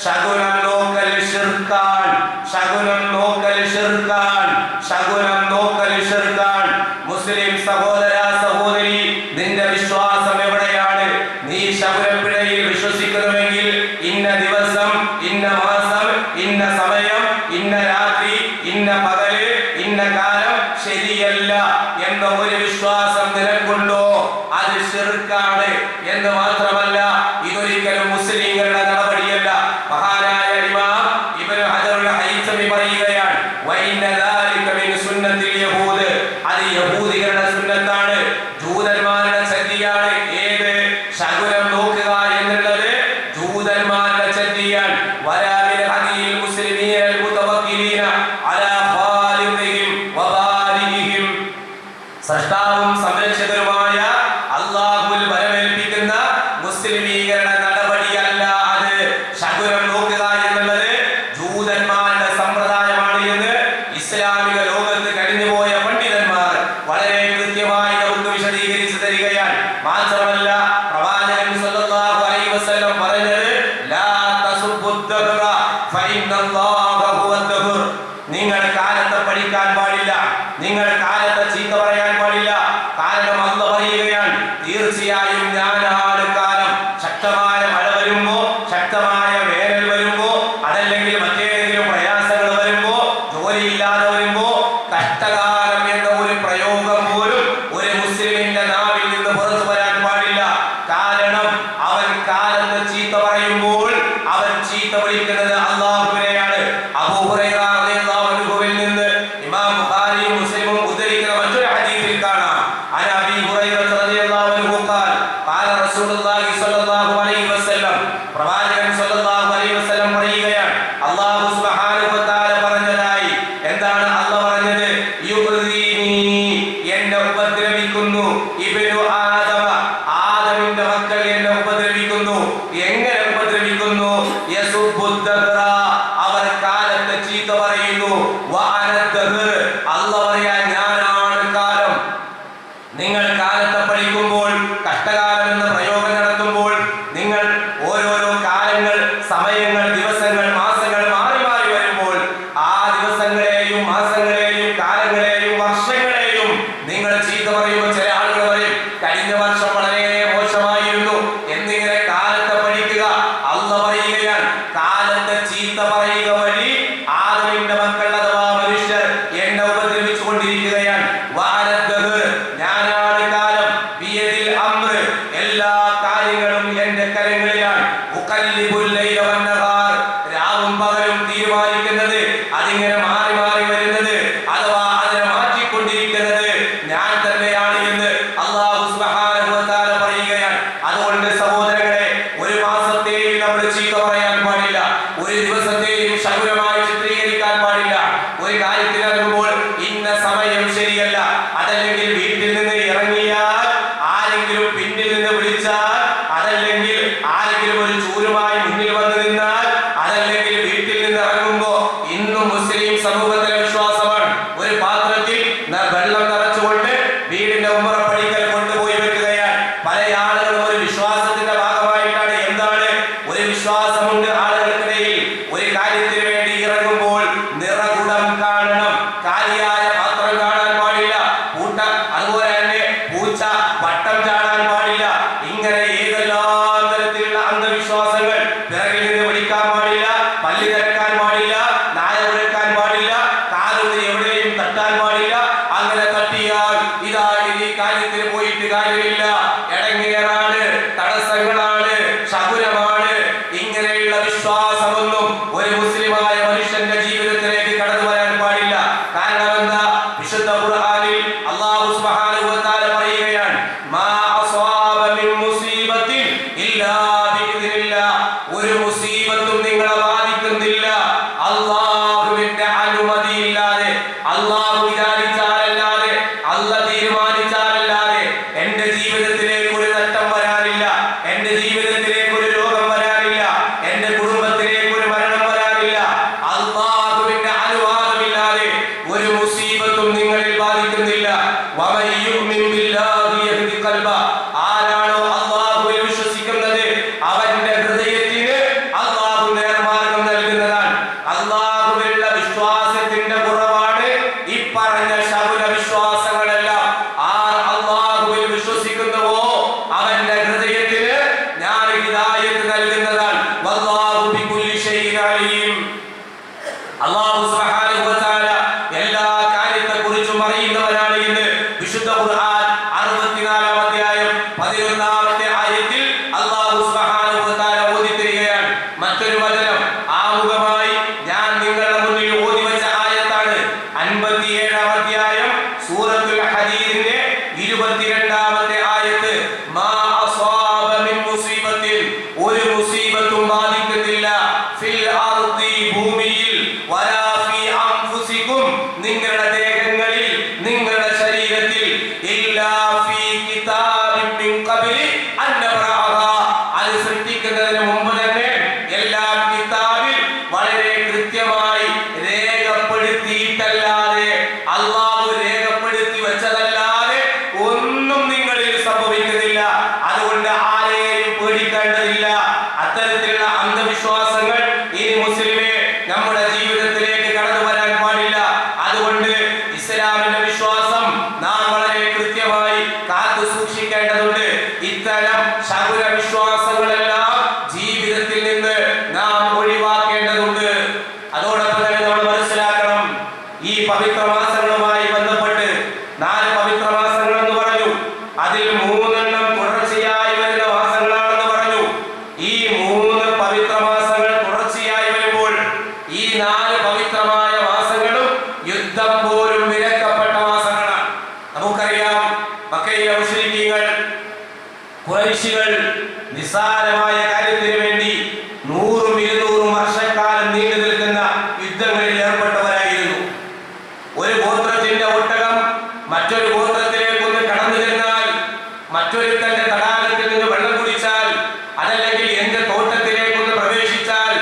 ശകുനം നോക്കൽ ശിർക്കാൻ, ശകുനം നോക്കൽ ശിർക്കാൻ, ശകുനം നോക്കൽ ശിർക്കാൻ. മുസ്ലിം സഹോദര സഹോദരി, നിന്റെ വിശ്വാസം എവിടെയാണ്? നീ ശകുനപ്പിഴയിൽ വിശ്വസിക്കുന്നുവെങ്കിൽ ഇന്ന ദിവസം, ഇന്ന മാസം, ഇന്ന സമയം, ഇന്ന രാത്രി, ഇന്ന പകല്, ഇന്ന കാലം ശരിയല്ല എന്ന ഒരു വിശ്വാസം നിനക്കുണ്ടോ? അത് ശിർക്കാണ്. എന്ന് മാത്രമല്ല, ഇതൊരിക്കലും മുസ്ലിങ്ങളുടെ നടപടിയല്ല. മഹാനായ ഇമാം ഇബ്നു ഹജറുൽ ഹൈതമി പറയുകയാണ്, വഇന്ന ദാലിക മിൻ സുന്നത്തിൽ യഹൂദ്, അത് യഹൂദികളുടെ സുന്നത്താണ്, ജൂതന്മാരുടെ ചര്യയാണ്. ഏത്? ശകുനം നോക്കുക എന്നുള്ളത് ജൂതന്മാരുടെ ചര്യയാണ്. വലാ മിൻ ഹദിയിൽ മുസ്ലിമീന മുതവക്കിലീന അലാ ഖാലിദിഹിം വബാരിഹിം. സൃഷ്ടാവും സംരക്ഷകരുമായ അല്ലാഹുവിൽ വരവേൽപ്പിക്കുന്ന മുസ്ലിമീങ്ങളുടെ നടപടിയല്ല അത്. ശകുനം നോക്കുക എന്നുള്ളത് ജൂതന്മാരുടെ സമ്പ്രദായമാണ് എന്ന് ഇസ്ലാമിക ലോകത്ത് കഴിഞ്ഞുപോയ പണ്ഡിതന്മാർ വളരെ കൃത്യമായി നമുക്ക് വിശദീകരിച്ചു തരികയാണ്. മാത്രമല്ല, പ്രവാചകൻ സല്ലല്ലാഹു അലൈഹി വസല്ലം പറഞ്ഞത്, ലാ തസുബ്ബുദ്ദഹ്റ ഫഇന്നല്ലാഹ ഹുവദ്ദഹ്ർ. നിങ്ങൾ കാലത്തെ പഠിക്കാൻ പാടില്ല, നിങ്ങൾ കാലത്തെ ചീത്ത പറയാൻ പാടില്ല. കാരണം അല്ലാഹു പറയുകയാണ്, തീർച്ചയായും ഞാനാണ് കാലം. ശക്തമായ മഴ വരുമ്പോ, ശക്തമായ വേനൽ വരുമ്പോ, അതല്ലെങ്കിൽ മറ്റേതെങ്കിലും പ്രയാസങ്ങൾ വരുമ്പോ, ജോലിയില്ലാതെ വരുമ്പോ, കഷ്ടകാലം എന്ന ഒരു പ്രയോഗം പോലും ഒരു മുസ്ലിമിന്റെ നാവിൽ നിന്ന് പുറത്തു വരാൻ പാടില്ല. കാരണം അവൻ കാലത്ത് ചീത്ത പറയുമ്പോൾ അവൻ ചീത്ത വിളിക്കുന്നത് അല്ലാഹുവിനെയാണ്. അബൂ ഹുറൈറ റളിയല്ലാഹു അൻഹുവിൽ നിന്ന് ഇമാം ബുഖാരിയും മുസ്ലിമും ഉദ്ധരിക്കുന്ന മറ്റൊരു ഹദീസിൽ കാണാം, അൻ അബീ ഹുറൈറ റളിയല്ലാഹു അൻഹു ഖാല റസൂലുള്ളാഹി സ്വല്ലല്ലാഹു അലൈഹി വസല്ലം, പ്രവാചകൻ സ്വല്ലല്ലാഹു അലൈഹി വസല്ലം പറയുകയാണ്, അല്ലാഹു സുബ്ഹാനഹു വ തആല പറഞ്ഞതായി. എന്താണ് അല്ലാഹു പറഞ്ഞത്? യുഗ്ദീനി, എന്നെ ഉപദ്രവിക്കുന്നു, ഇബ്നു ആദമ, ആദമിന്റെ മക്കൾ എന്നെ ഉപദ്രവിക്കുന്നു. എങ്ങനെ ഉപദ്രവിക്കുന്നു? യസുബ്ബുദ്ദഹ്റ, അവർ കാലത്തെ ചീത്ത പറയുന്നു. വഅനദ്ദഹ്ർ, അല്ലാഹു പറയാ ഞാനാണ് കാലം. നിങ്ങൾ കാലത്തെ പഠിക്കുമ്പോൾ, കഷ്ടകാലം എന്ന പ്രയോഗം നടത്തുമ്പോൾ, നിങ്ങൾ ഓരോരോ കാലങ്ങൾ, സമയങ്ങൾ, ദിവസങ്ങൾ, മാസങ്ങൾ മാറി മാറി വരുമ്പോൾ ആ ദിവസങ്ങളെയും മാസങ്ങളെയും കാലങ്ങളെയും വർഷങ്ങളെയും നിങ്ങൾ ചീത്ത പറയുമ്പോൾ ചില ആളുകൾ പറയും, കഴിഞ്ഞ വർഷം വളരെ മോശമായിരുന്നു എന്നിങ്ങനെ കാലത്തെ പഠിക്കുക. അല്ലാഹു പറയുകയാണ്, കാലത്തെ ചീത്ത പറയുക വഴി ആദമിന്റെ മക്കൾ അഥവാ മനുഷ്യർ എന്നെ ഉപദ്രവിച്ചു കൊണ്ടിരിക്കുകയാണ്. വഅനദ്ദഹ്ർ, ഞാനാണ് കാലം. ബിയദിൽ അംർ, എല്ലാ കാര്യങ്ങളും എന്റെ കരങ്ങളിലാണ്. ഉഖല്ലിബുൽ ലൈല വന്നഹാർ, രാവും പകലും തീരുമാനിക്കുന്നത്, അതിങ്ങനെ മാറി മാറി വരുന്നത് അഥവാ അതിനെ മാറ്റിക്കൊണ്ടിരിക്കുന്നത് ഞാൻ തന്നെയാണ് എന്ന് അല്ലാഹു സുബ്ഹാനഹു വ തആല പറയുകയാണ്. അതുകൊണ്ട് സഹോദരങ്ങളെ, ഒരു മാസത്തെയും നമ്മൾ ചീത്ത പറയാൻ പാടില്ല, ഒരു ദിവസത്തെയും ശകുനമായി ചിത്രീകരിക്കാൻ പാടില്ല. ഒരു കാര്യത്തിൽ ഇറങ്ങുമ്പോൾ ഇന്ന സമയം ശരിയല്ല, അതല്ലെങ്കിൽ വീട്ടിൽ നിന്ന് ഇറങ്ങിയാൽ ആരെങ്കിലും പിന്നിൽ നിന്ന് വിളിച്ചാൽ, അതല്ലെങ്കിൽ ആരെങ്കിലും ഒരു ചൂരുമായി മുന്നിൽ വന്നു നിന്നാൽ, അതല്ലെങ്കിൽ വീട്ടിൽ നിന്ന് ഇറങ്ങുമ്പോ, ഇന്നും മുസ്ലിം സമൂഹത്തിലെ വിശ്വാസമാണ്, ഒരു പാത്രത്തിൽ വെള്ളം നിറച്ചുകൊണ്ട് വീടിന്റെ ഉമ്മറപ്പടിക്കൽ കൊണ്ടുപോയി വെക്കുകയാണ്. പല ആളുകളും ഒരു വിശ്വാസത്തിന്റെ ഭാഗമായിട്ടാണ്. എന്താണ്? ഒരു വിശ്വാസമുണ്ട് ആളുകൾക്കിടയിൽ, ഒരു കാര്യത്തിന് വേണ്ടി ഇറങ്ങുമ്പോൾ നിറകുടം കാണണം, കാലിയായ പാത്രം കാണാൻ പാടില്ല, അതുപോലെ തന്നെ പൂച്ച വട്ടം ചാടാൻ പാടില്ല. ഇങ്ങനെ ഏതെല്ലാം തരത്തിലുള്ള അന്ധവിശ്വാസങ്ങൾ, പിറകിൽ നിന്ന് വിളിക്കാൻ പാടില്ല, പല്ലി തിരക്കാൻ പാടില്ല, നായ ഉരക്കാൻ പാടില്ല, കാലൊന്ന് എവിടെയും തട്ടാൻ പാടില്ല. അങ്ങനെ തട്ടിയാൽ ഇതാ ഈ കാര്യത്തിന് പോയിട്ട് കാര്യമില്ല, ഇടങ്ങേറാണ്, തടസ്സങ്ങളാണ്, ശകുനമാണ്. ഇങ്ങനെയുള്ള വിശ്വാസമൊന്നും ഒരു മുസ്ലിമായ മനുഷ്യന്റെ ജീവിതത്തിലേക്ക് കടന്നു വരാൻ പാടില്ല. കാരണം എന്താ? വിശുദ്ധ ഖുർആനിൽ അല്ലാഹു സുബ്ഹാനഹു വ തആല പറയുകയാണ്, മാ അസ്വാബ മിൻ മുസീബത്തിൻ ഇല്ലാ ബിഇദ്നില്ലാഹ്, ഒരു മുസീബത്തും നിങ്ങളെ ബാധിക്കുന്നില്ല അല്ലാഹുവിന്റെ അനുമതിയില്ലാതെ, അല്ലാഹു വിചാരിച്ചാലല്ലാതെ, അല്ലാഹു തീരുമാനിച്ചാലല്ലാതെ എന്റെ ജീവിതത്തിലേക്ക് ഒരു നഷ്ടം വരാനില്ല, എന്റെ ജീവിതത്തിലേക്ക് ഒരു രോഗം വരാനില്ല, എന്റെ കുടുംബത്തിലേക്ക് ഒരു മരണം ഷൈഇൻ അലീം. അല്ലാഹു സുബ്ഹാനഹു വ തആല എല്ലാ കാര്യത്തെക്കുറിച്ചും അറിയുന്നവനാണ് എന്ന് വിശുദ്ധ ഖുർആൻ 64-ാം അധ്യായം 11-ാമത്തെ ആയത്തിൽ അല്ലാഹു സുബ്ഹാനഹു വ തആല ഓതിത്തരികയാണ്. മറ്റൊരു വചനം ആമുഖമായി ഞാൻ നിങ്ങളുടെ മുന്നിൽ ഓതി വെച്ച ആയത്താണ് 57-ാം അധ്യായം സൂറത്തുൽ ഹദീദിന്റെ 22-ാമത്തെ ആയത്ത്. മാ അസ്വാബ മിൻ മുസീബത്തിൻ, ഒരു മുസീബത്തും ബാധിക്കുന്നില്ല ഫിൽ അർദി, ഭൂമിയിൽ, വലാ ഫീ അൻഫുസികും, നിങ്ങളുടെ ദേഹങ്ങളിൽ, നിങ്ങളുടെ ശരീരത്തിൽ, ഇല്ലാ ഫീ കിതാബിൻ മിൻ ഖബ്ലി അൻ നബ്റഅഹാ, അത് സൃഷ്ടിക്കുന്നതിന് മുമ്പ് തന്നെ എല്ലാം കിതാബിൽ വളരെ കൃത്യമായി രേഖപ്പെടുത്തിയിട്ടല്ലാതെ, അല്ലാഹു രേഖപ്പെടുത്തി വെച്ചതല്ലാതെ ഒന്നും നിങ്ങളിൽ സംഭവിക്കുന്നില്ല. അതുകൊണ്ട് ആരെയും പേടിക്കേണ്ടതില്ല. അത്തരത്തിലുള്ള അന്ധവിശ്വാസങ്ങൾ ഇനി മുസ്ലിമേ നമ്മുടെ ജീവിതത്തിലേക്ക് കടന്നു വരാൻ പാടില്ല. അതുകൊണ്ട് ഇസ്ലാമിന്റെ വിശ്വാസം നാം വളരെ കൃത്യമായി കാത്തു സൂക്ഷിക്കേണ്ടതുണ്ട്. ഇത്തരം ശകുന വിശ്വാസങ്ങളെല്ലാം ജീവിതത്തിൽ നിന്ന് നാം ഒഴിവാക്കേണ്ടതുണ്ട്. അതോടൊപ്പം തന്നെ നമ്മൾ മനസ്സിലാക്കണം, ഈ പവിത്ര മാസങ്ങളുമായി ബന്ധപ്പെട്ട് 4 പവിത്ര മാസങ്ങൾ എന്ന് പറഞ്ഞു. അതിൽ 3 എണ്ണം തുടർച്ചയായി വരുന്ന മാസങ്ങളാണെന്ന് പറഞ്ഞു. ഈ 3 പവിത്ര മാസങ്ങൾ തുടർച്ചയായി വരുമ്പോൾ ഈ 4 പവിത്രമായ മാസങ്ങളും യുദ്ധം പോലും വിലക്കപ്പെട്ട മാസങ്ങളാണ്. നമുക്കറിയാം, മക്കയിലെ മുശ്രിക്കീങ്ങൾ, ഖുറൈശികൾ നിസ്സാരമായ കാര്യത്തിന് വേണ്ടി 100-200 വർഷക്കാലം നീണ്ടു നിൽക്കുന്ന യുദ്ധങ്ങളിൽ ഏർപ്പെട്ടവരായിരുന്നു. ഒരു ഗോത്രത്തിന്റെ ഒട്ടകം മറ്റൊരു ഗോത്രത്തിലേക്ക് ഒന്ന് കടന്നു ചെന്നാൽ, മറ്റൊരുത്തന്റെ തടാകത്തിൽ നിന്ന് വെള്ളം കുടിച്ചാൽ, അതല്ലെങ്കിൽ എന്റെ തോട്ടത്തിലേക്ക് ഒന്ന് പ്രവേശിച്ചാൽ,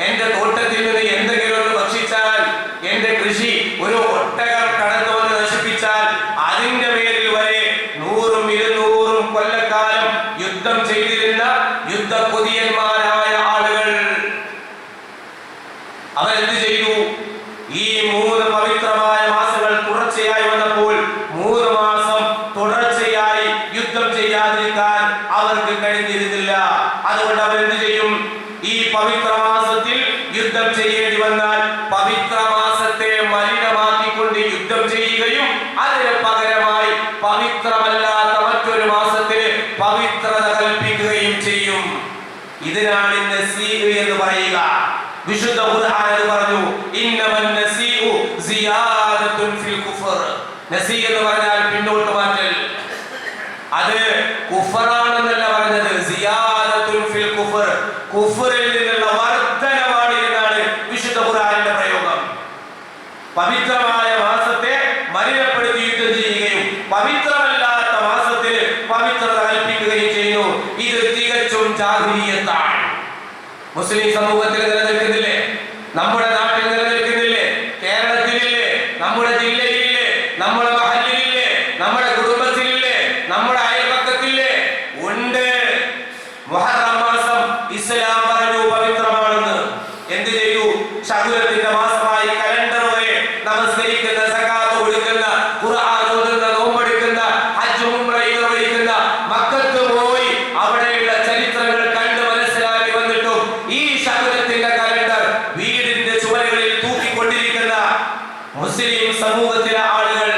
എന്റെ തോട്ടത്തിൽ നിന്ന് എന്തെങ്കിലും ഒന്ന് ഭക്ഷിച്ചാൽ, എന്റെ കൃഷി ഒരു ഒട്ടകം കടന്നു വന്ന് നശിപ്പിച്ചാൽ, അതിന്റെ പേരിൽ വരെ 100-200 കൊല്ലക്കാലം യുദ്ധം ചെയ്തിരുന്ന യുദ്ധക്കൊതിയന്മാരായ ആളുകൾ അവരെന്ത് ചെയ്തു? ഈ 3 പവിത്രമായ മാസങ്ങൾ തുടർച്ചയായി വന്നപ്പോൾ 3 മാസം തുടർച്ചയായി യുദ്ധം ചെയ്യാതിരിക്കാൻ അവർക്ക് കഴിഞ്ഞിരുന്നില്ല. അതുകൊണ്ട് അവരെന്ത് ചെയ്യും? ഈ പവിത്ര മാസത്തിൽ യുദ്ധം ചെയ്യേണ്ടി വന്നാൽ പവിത്ര മാസത്തെ മലിനമാക്കിക്കൊണ്ട് യുദ്ധം ചെയ്യുകയും അതിന് പകരമായി പവിത്രമല്ലാത്ത മറ്റൊരു മാസത്തിന് പവിത്രത കൽപ്പിക്കുകയും ചെയ്യും. ഇതിനാണ് നസീഉ എന്ന് പറയുക. വിശുദ്ധ ഖുർആൻ പറഞ്ഞു, ഇന്നമൻ നസീഉ സിയാദത്തുൻ ഫിൽ കുഫർ. നസീ എന്ന് പറഞ്ഞാൽ പിന്നോട്ട് മാറ്റൽ. അത് കുഫറാണെന്നല്ല പറഞ്ഞത്, സിയാദത്തുൻ ഫിൽ കുഫർ, കുഫറിൽ നിന്നുള്ള വർധനവാണ് എന്നാണ് വിശുദ്ധ ഖുർആനിന്റെ പ്രയോഗം. പവിത്രമായ മാസത്തെ മലിനപ്പെടുത്തി യുദ്ധം ചെയ്യുകയും പവിത്രമല്ലാത്ത മാസത്തിന് പവിത്രത കൽപ്പിക്കുകയും ചെയ്യുന്നു. ഇത് തികച്ചും ജാഹിലിയ്യത്താണ്. മുസ്ലിം സമൂഹത്തിൽ നിലനിൽക്കുന്നില്ലേ? നമ്മുടെ നാട്ടിൽ നിലനിൽക്കുന്നില്ലേ? കേരളത്തിലില്ലേ? നമ്മുടെ ജില്ലയിലില്ലേ? നമ്മുടെ മഹല്ലിലില്ലേ? നമ്മുടെ കുടുംബത്തിലില്ലേ? നമ്മുടെ അയൽപക്കത്തില്ലേ? ഉണ്ട്. മുഹറം മാസം ഇസ്ലാം പറഞ്ഞു പവിത്രമാണെന്ന്. എന്ത് ചെയ്തു? ശകുനത്തിന്റെ മാസമായി കലണ്ടർ വരെ നമസ്കരിക്കുന്ന, സകാത്ത് കൊടുക്കുന്ന, ഖുർആൻ ഓതുന്ന, നോമ്പെടുക്കുന്ന, ഹജ്ജ് ഉംറ നിർവഹിക്കുന്ന, മക്കത്ത് പോയി അവിടെയുള്ള ചരിത്രങ്ങൾ കണ്ട് മനസ്സിലാക്കി വന്നിട്ടും ഈ ശകുനത്തിന്റെ കലണ്ടർ വീടിന്റെ ചുവരുകളിൽ തൂക്കിക്കൊണ്ടിരിക്കുന്ന മുസ്ലിം സമൂഹത്തിലെ ആളുകൾ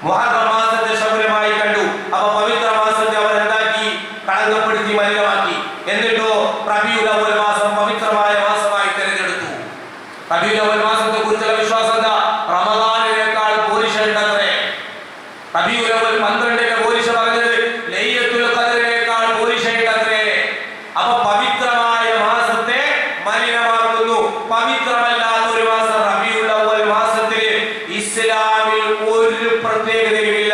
മുഹറം മാസത്തെ ശകുനമായി കണ്ടു. അപ്പൊ പവിത്ര മാസത്തെ അവർ എന്താക്കി? കളങ്കപ്പെടുത്തി, മലിനമാക്കി. എന്നിട്ടോ റബീഉൽ അവ്വൽ മാസം പവിത്രമായ മാസമായി തിരഞ്ഞെടുത്തു. റബീഉൽ അവ്വൽ മാസത്തെ കുറിച്ചുള്ള വിശ്വാസം എന്താ? റമദാനിനേക്കാൾ പോരിശുണ്ടത്രേ. റബീഉൽ അവ്വൽ 12-ന്റെ പോരിശ പറഞ്ഞത് ലൈലത്തുൽ ഖദറിനേക്കാൾ പോരിശുണ്ടത്രേ. അപ്പൊ പവിത്രമായ മാസത്തെ മലിനമാക്കുന്നു. പവിത്രമല്ലാത്ത ഒരു മാസം റബീഉൽ അവ്വൽ മാസത്തിൽ ഇസ്ലാമിൽ ഒരു പ്രത്യേകതയുമില്ല.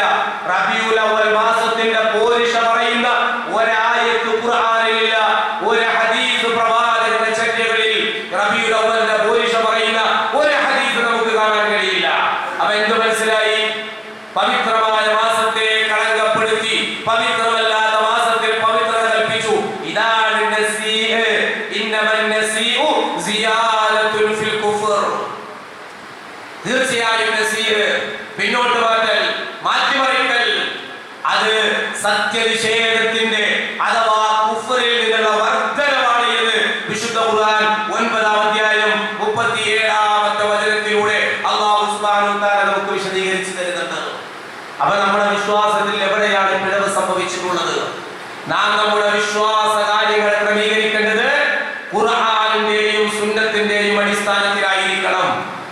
റബീഉൽ അവ്വൽ മാസത്തിന്റെ പോരിശ പറയുന്ന ഒരായത്ത് ഖുർആനിലില്ല. ഒരു ഹദീസ് പ്രവാചകന്റെ ചര്യകളിൽ റബീഉൽ അവ്വലിന്റെ പോരിശ പറയുന്ന ഒരു ഹദീസ് നമുക്ക് കാണാൻ കഴിയില്ല. അപ്പൊ എന്ത് മനസ്സിലായി? പവിത്രമായ മാസത്തെ കളങ്കപ്പെടുത്തി പവിത്രമല്ലാത്ത മാസത്തിൽ പവിത്രത കൽപ്പിച്ചു. ഇതാണ് നസീഉ. ഇന്നമൻ നസീഉ സിയാദത്തുൻ ഫിൽ കുഫർ. തീർച്ചയായും നസീഉ പിന്നോട്ട് മാറ്റൽ, മാറ്റിമറിക്കൽ, അത് സത്യനിഷേധത്തിന്റെ അഥവാ കുഫറിൽ നിന്നുള്ള വർധനവാണ് എന്ന് വിശുദ്ധ ഖുർആൻ 9-ാമത്തെ ഖുർആനിന്റെയും സുന്നത്തിന്റെയും അടിസ്ഥാനത്തിലായിരിക്കണം.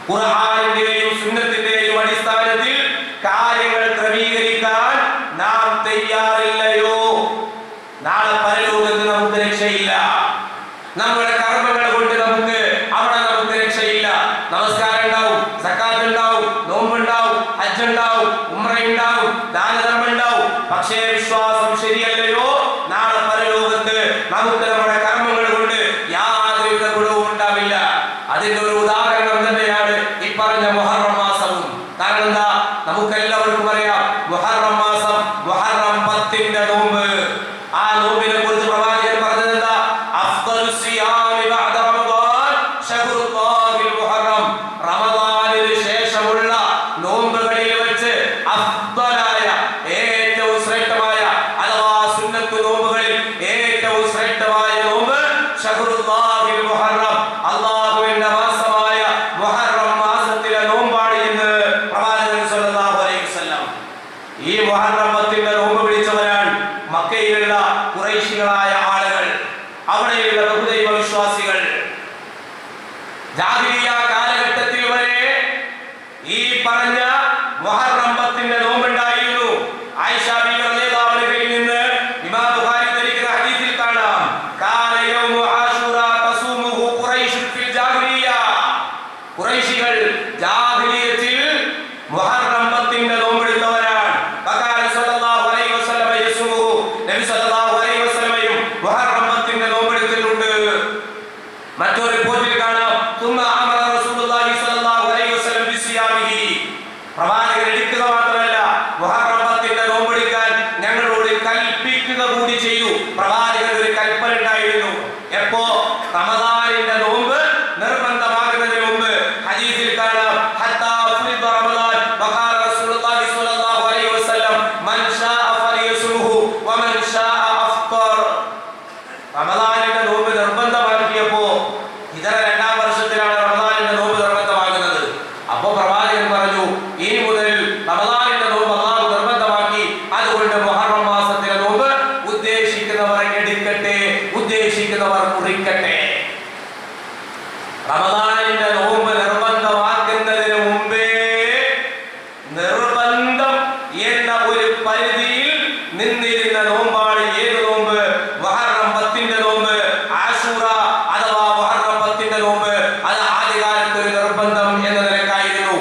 ഖുർആനിന്റെയും സുന്നത്തിന്റെയും അടിസ്ഥാനത്തിൽ കാര്യങ്ങൾ ക്രമീകരിക്കാൻ നാം തയ്യാറില്ലയോ, നാളെ പരലോകത്ത് നമുക്ക് രക്ഷയില്ല. നമ്മുടെ കർമ്മങ്ങൾ കൊണ്ട് നമുക്ക് രക്ഷയില്ല. നമസ്കാരം ഉണ്ടാവും, സക്കാത്ത് ഉണ്ടാവും, നോമ്പുണ്ടാവും, ഹജ്ജ് ഉണ്ടാവും, ഉംറ ഉണ്ടാവും, ദാനധർമ്മം ഉണ്ടാവും. പക്ഷേ വിശ്വാസം ശരിയല്ലയോ, നാളെ പരലോകത്ത് നമുക്ക് നമ്മുടെ കർമ്മങ്ങൾ കൊണ്ട് യാതൊരുവിധ ഗുണവും ഉണ്ടാവില്ല. അതിന്റെ ഒരു ഉദാഹരണം തന്നെയാണ് ഈ പറഞ്ഞ മുഹറം മാസവും. കാരണം എന്താ, നമുക്കെല്ലാവർക്കും അറിയാം മുഹറം മാസം, മുഹറം 10ന്റെ നോമ്പ്. ആ നോമ്പിനെ കുറിച്ച് പ്രവാചകൻ പറഞ്ഞത് എന്താ? അഫ്ദലു സിയാമി ബഅദ റമദാൻ ശഹ്റുല്ലാഹിൽ മുഹറം. റമദാനിന് ശേഷമുള്ള നോമ്പുകളിൽ വെച്ച് അഫ്ദലായ, ഏറ്റവും ശ്രേഷ്ഠമായ, അഥവാ സുന്നത്ത് നോമ്പുകളിൽ ഏറ്റവും ശ്രേഷ്ഠമായ നോമ്പ് ശഹ്റുല്ലാഹിൽ മുഹറം, അല്ലാഹുവിന്റെ മാസമായ മുഹറം മാസത്തിലെ നോമ്പാണ് എന്ന് പ്രവാചകൻ സ്വല്ലല്ലാഹു അലൈഹി വസല്ലം. ഈ മുഹറം 10ന്റെ നോമ്പ് പിടിച്ചവരാണ് മക്കയിലുള്ള ഖുറൈശികളായ ആളുകൾ, അവിടെയുള്ള ബഹുദൈവ വിശ്വാസികൾ. ജാഹിലിയ്യ കാലഘട്ടത്തിൽ വരെ ഈ പറഞ്ഞ മുഹറം 10ന്റെ നോമ്പുണ്ടായിരുന്നു. ആയിഷ ബീവി റളിയല്ലാഹു അൻഹയിൽ നിന്ന് ഇമാം ബുഖാരി ഉദ്ധരിക്കുന്ന ഹദീസിൽ കാണാം, കാന യൗമു ആശൂറ തസൂമുഹു ഖുറൈശ് ഫിൽ ജാഹിലിയ്യ. ഖുറൈശികൾ ജാഹിലിയ്യത്തിൽ മുഹറം 10ന്റെ നോമ്പെടുത്തവരാണ്. വകാല സ്വല്ലല്ലാഹു അലൈഹി വസല്ലം യസൂമുഹു. നബി സ്വല്ലല്ലാഹു അലൈഹി വസല്ലമയും മുഹറം 10ന്റെ നോമ്പെടുത്തിട്ടുണ്ട്. മറ്റൊരു റിപ്പോർട്ടിൽ കാണാം, തുമ്മ അമറ റസൂലുള്ളാഹി സ്വല്ലല്ലാഹു അലൈഹി വസല്ലം ബിസിയാമിഹി. പ്രവാചകൻ എടുക്കുക മാത്രമല്ല, മുഹറം 10ന്റെ നോമ്പെടുക്കാൻ ഞങ്ങളോട് കൽപ്പിക്കുക കൂടി ചെയ്തു. പ്രവാചകൻ ഒരു കൽപ്പന ഉണ്ടായിരുന്നു. എപ്പോ? റമദാനിന്റെ നോമ്പ് നിർബന്ധമാകുന്നതിന് മുമ്പ്. ഹദീസിൽ കാണാം, ഹത്താ ഫുരിദ റമദാൻ വഖാല റസൂലുള്ളാഹി സ്വല്ലല്ലാഹു അലൈഹി വസല്ലം മൻ ശാഅ ഫലിയസുഹു വമൻ ശാഅ അഫ്തർ. റമദാനിന്റെ നോമ്പ് നിർബന്ധമാക്കിയപ്പോ, ഹിജറ 2ാം വർഷത്തിലാണ് റമദാനിന്റെ നോമ്പ് നിർബന്ധമാകുന്നത്. അപ്പോ പ്രവാചകൻ പറഞ്ഞു, ഇനി മുതൽ റമദാനിന്റെ നോമ്പ് അല്ലാഹു നിർബന്ധമാക്കി, അതുകൊണ്ട് മുഹറം മാസത്തിലെ നോമ്പ് ഉദ്ദേശിക്കുന്നവർ എടുക്കട്ടെ, ഉദ്ദേശിക്കുന്നവർ മുറിക്കട്ടെ. റമദാനിന്റെ നോമ്പ് നിർബന്ധമാക്കുന്നതിന് മുമ്പേ നിർബന്ധം എന്ന ഒരു പരിധിയിൽ നിന്നിരുന്ന നോമ്പാണ് ഏത് നോമ്പ്? മുഹറം 10ന്റെ നോമ്പ്. ആശൂറ അഥവാ മുഹറം 10ന്റെ നോമ്പ് അത് ആദ്യകാലത്ത് ഒരു നിർബന്ധം എന്ന നിലക്കായിരുന്നു.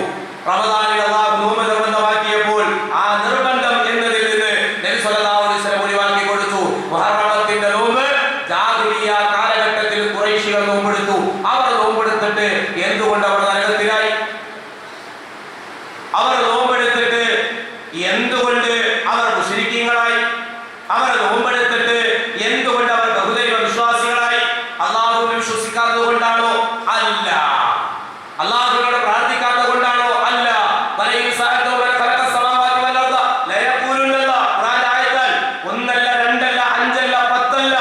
റമദാനിൽ അല്ലാഹു നോമ്പ് നിർബന്ധമാക്കിയപ്പോൾ ആ നിർബന്ധം എന്നതിൽ നിന്ന് നബി സ്വല്ലല്ലാഹു അലൈഹി വസല്ലം ഒഴിവാക്കി കൊടുത്തു. മുഹറം 10ന്റെ നോമ്പ് ജാഹിലിയ്യ കാലഘട്ടത്തിൽ ഖുറൈശികൾ നോമ്പെടുത്തു. അവർ നോമ്പെടുത്തിട്ട് എന്തുകൊണ്ട് അവർ നരകത്തിലായി? അവർ നോമ്പെടുത്തിട്ട് എന്തുകൊണ്ട് അവർ മുശ്രിക്കീങ്ങളായി? അവർ നോമ്പെടുത്തിട്ട് എന്തുകൊണ്ട് അവർ ബഹുദൈവ വിശ്വാസികളായി? അല്ലാഹുവിനെ വിശ്വസിക്കാത്തത് കൊണ്ടാണോ? അല്ല. അല്ലാഹുവിനോട് പ്രാർത്ഥിക്കാത്തത് കൊണ്ടാണോ? അല്ല. ഒന്നല്ല, രണ്ടല്ല, അഞ്ചല്ല, 10